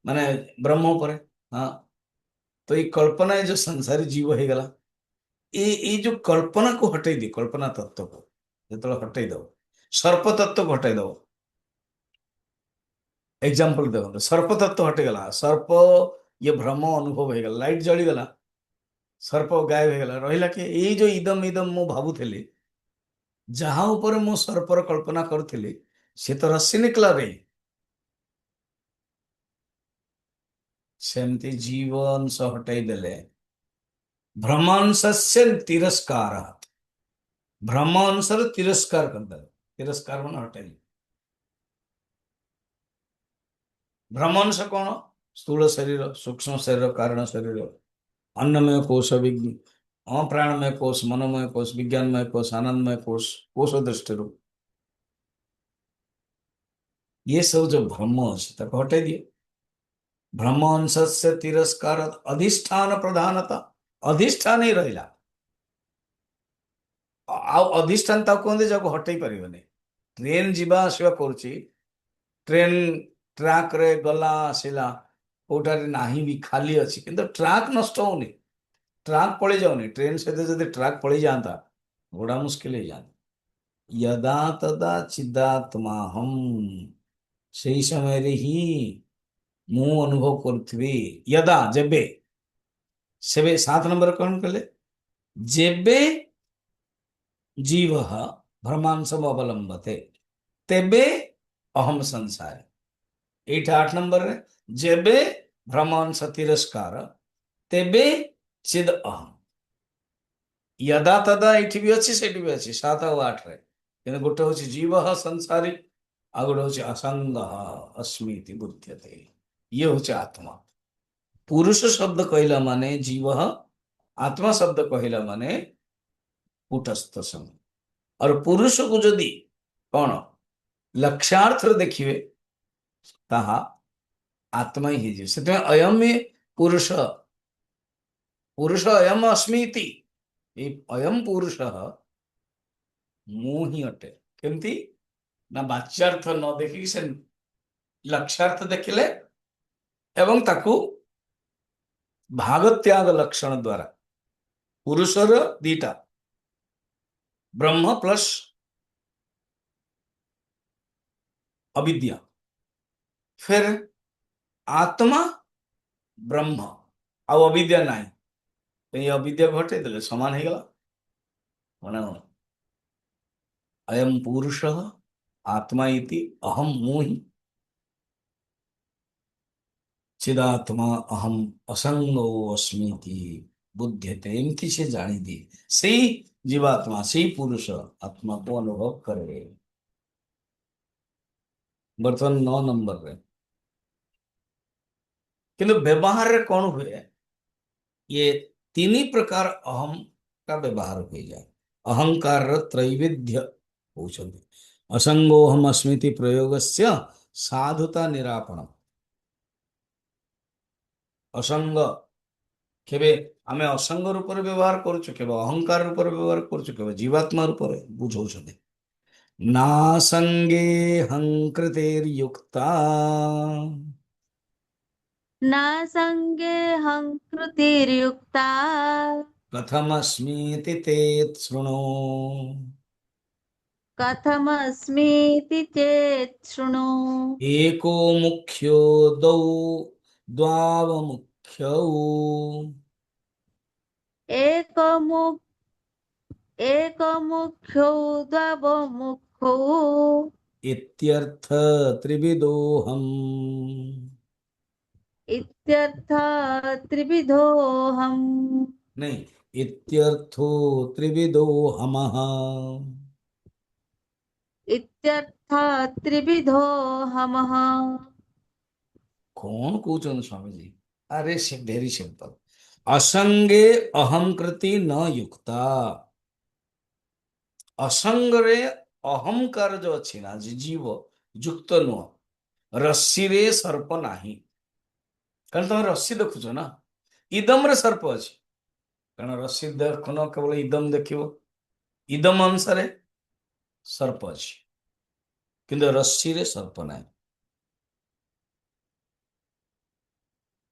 माने ब्रह्म ऊपर हाँ तो ये कल्पना ये जो संसारी जीव हो गला ये जो कल्पना को हटई दी कल्पना तत्व को जो हटई दब सर्प तत्व को हटई दब एग्जाम्पल देखो सर्प तत्व हटिगला सर्प ये भ्रम अनुभव हो गला लाइट जलीगला सर्प गायब हो गला रहिला कि ये जो इदम इदम मु भावुली जहां ऊपर मु सर्पर कल्पना करुली से तो रस्सी निकला रे सेमती जीवन से हटई देले भ्रमांशस्य तिरस्कार भ्रमांशर तिरस्कार कर तिरस्कार मन हटई भ्रमांश कौन स्थूल शरीर सूक्ष्म शरीर कारण शरीर अन्नमय कोश अप्राणमय कोश मनोमय कोश विज्ञानमय कोश आनंदमय कोश कोश दृष्टि ये सब जो भ्रम अच्छे हटाई दिए भ्रमंश से तिरस्कार अधिष्ठान प्रधानता अधिष्ठान ही रहिला अधिष्ठान ताको कहते जाको हटई पारिबनी ट्रेन जीवा आसिबा करूची ट्रेन ट्रैक रे गला आसिला कोठारे नाही भी खाली अछि किंतु ट्रैक नष्ट होनी ट्रैक पळी जाउनी ट्रेन सहित जदि ट्रैक पळी जाता घोड़ा मुश्किल ही जाता यदा तदा चिदात्मा हम सेही समय रे ही मु अनुभव करुथिबी यदा जेबे सेबे 7 नंबर कौन कले जेबे जीव भ्रमांसम अवलंबते तेबे अहम संसार एट 8 नंबर रे जेबे भ्रमांस तिरस्कार तेबे चिद अहम यदा तदा एठी भी अच्छी सेठी भी अच्छी 7 और 8 रे किंतु गोटे हूँ जीव संसारी आ गोटे हूँ असंग अस्मीति बुध्यते ये हूँ आत्मा पुरुष शब्द कहला माने जीव आत्मा शब्द कहला माने कूटस्थ संग और पुरुष को जदि कौन लक्ष्यार्थ देखिए ताहा आत्मा ही जीव से अयम में पुरुष पुरुष अयम अस्मीति अयम पुरुष मु ही अटे केमती ना बाच्यार्थ न देखिक से लक्ष्यार्थ देखिले एवं ताकू भाग त्याग लक्षण द्वारा पुरुषर दीटा ब्रह्म प्लस अविद्या फिर आत्मा ब्रह्म आ अविद्या नहीं तो ये अविद्या घटे देले समान हो गला माने अयम पुरुष आत्मा इति अहम मोहि चिदात्मा अहम असंगो अस्मीति बुध्यते एमती से जानी दी सही जीवात्मा सही पुरुष आत्मा को अनुभव करे बर्तमान 9 नंबर रे किंतु व्यवहार रे कौन हुए ये तीन ही प्रकार अहम का व्यवहार हो जाए अहंकार त्रैविध्य होचंदी असंगोहम अस्मिति प्रयोगस्य साधुता निरापण असंग केबे आमे असंग रूप रे व्यवहार करूछु केबे अहंकार रूप रे व्यवहार करूछु केबे जीवात्मा रूप रे बुझौछते ना संगे हंकृतेर्युक्ता न संगे हंकृतिर्युक्ता कथमस्मीति ते शृणु कथमस्मीति चेत् शृणु एको मुख्यो द्वौ द्वावमुख्यौ एकमुख एकमुख्यो द्वमुखौ इत्यर्थ त्रिविदोहम् इत्यर्थ त्रिविधोऽहम् नहीं इत्यर्थो त्रिविदोहमः इत्यर्थ त्रिविधोऽहमः कौन कौन स्वामी जी अरे वेरी सिंपल असंगे अहम कृति न युक्ता असंग रे अहंकार जो अच्छी ना जीव युक्त नुह रस्सी रे सर्प नाही कारण तुम रस्सी देखुच ना इदम रे सर्प अच्छी कारण रस्सी देखुन केवल इदम देखियो इदम अनुसार सर्प अच्छी किंतु रस्सी रे सर्प नाही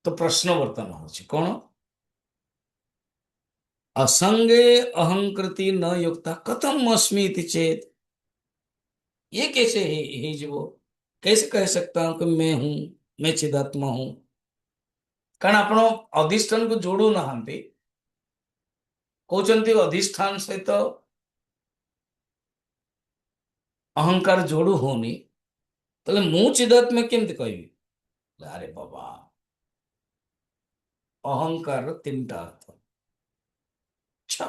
तो प्रश्न वर्तमान होची कौन असंगे अहंकृति न युक्ता कथम अस्मि इति चेत ये कैसे ही जीवो कैसे कह सकता हूं कि मैं हूं मैं चिदात्मा हूं कारण आपण अधिष्ठान को जोड़ू नहांती कहते अधिष्ठान सहित अहंकार जोड़ू होनी तो मु चिदात्मा केमती कहबी अरे बाबा अहंकार 3टा अर्थ अच्छा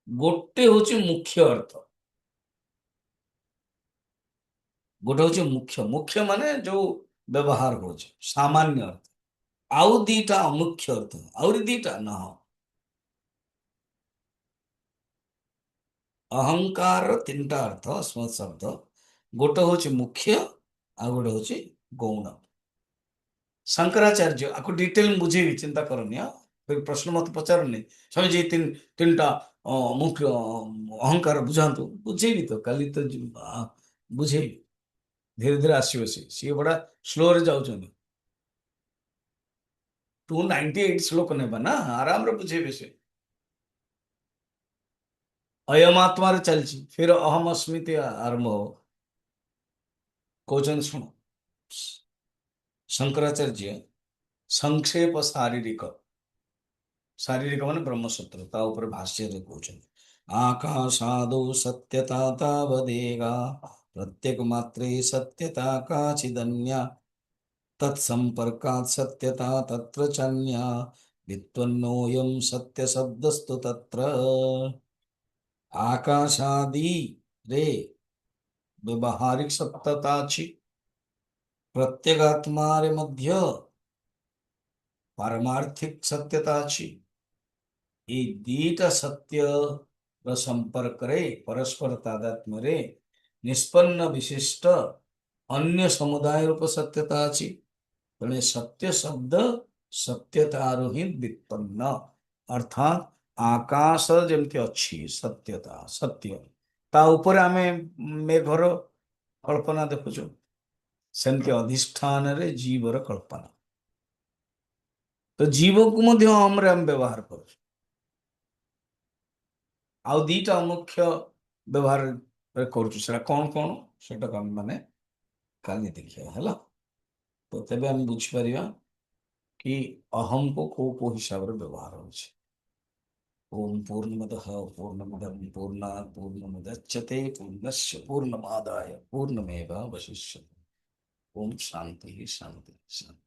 गोटे हूँ मुख्य अर्थ गोटे हूँ मुख्य मुख्य माने जो व्यवहार हो सामान्य अर्थ आउ 2टा अमुख्य अर्थ आउरी 2टा न अहंकार 3टा अर्थ अस्मत् शब्द गोटे हूँ मुख्य आ गोटे हूँ गौण शंकराचार्य आपको डिटेल बुझेबी चिंता करनी हाँ फिर प्रश्न मत पचारनी स्वामी जी तीन टा मुख्य अहंकार बुझातु बुझेबी तो काली तो बुझेबी धीरे धीरे आसो सी बड़ा स्लो रे जाऊँ 298 श्लोक नेबा ना आराम रे बुझेबे से अयम आत्मा रे चलची फिर अहम अस्मिति आरंभ हो क्वेश्चन सुनो शंकराचार्य संक्षेप शारीरिक माने ब्रह्मसूत्र ता ऊपर भाष्य रे क्वेश्चन आकाशादो सत्यता तावदेगा प्रत्येक मात्रे सत्यता काचिदन्या तत्संपर्कात् सत्यता तत्र चन्या वित्वन्नोऽयं सत्य शब्दस्तु तत्र आकाशादि रे व्यवहारिक सत्यता अछि प्रत्येगात्मा रे मध्य पारमार्थिक सत्यता अछि ये दीटा सत्य ର संपर्करे परस्पर तादात्म्य रे निष्पन्न विशिष्ट अन्य समुदाय रूप सत्यता अछि तेणु सत्य शब्द सत्यतारो ही व्युत्पन्न अर्थात आकाश जेमती अच्छी सत्यता सत्य ता ऊपर आमे मेघर कल्पना देखुଛୁ सेमती अधिष्ठान रे जीवर कल्पना तो जीव को मध्य हमरे हम व्यवहार करू आउ दीटा मुख्य व्यवहार करूଛୁ सेटा कौन कौन सेटा हम माने काली देखिया हला तो तबे हम बुझ परिया कि अहम को हिसाब रे व्यवहार होछि ओम पूर्णमदः पूर्णमिदं पूर्णात् पूर्णमुदच्यते पूर्णस्य पूर्णमादाय पूर्णमेवावशिष्यते ओम शांति शांति शांति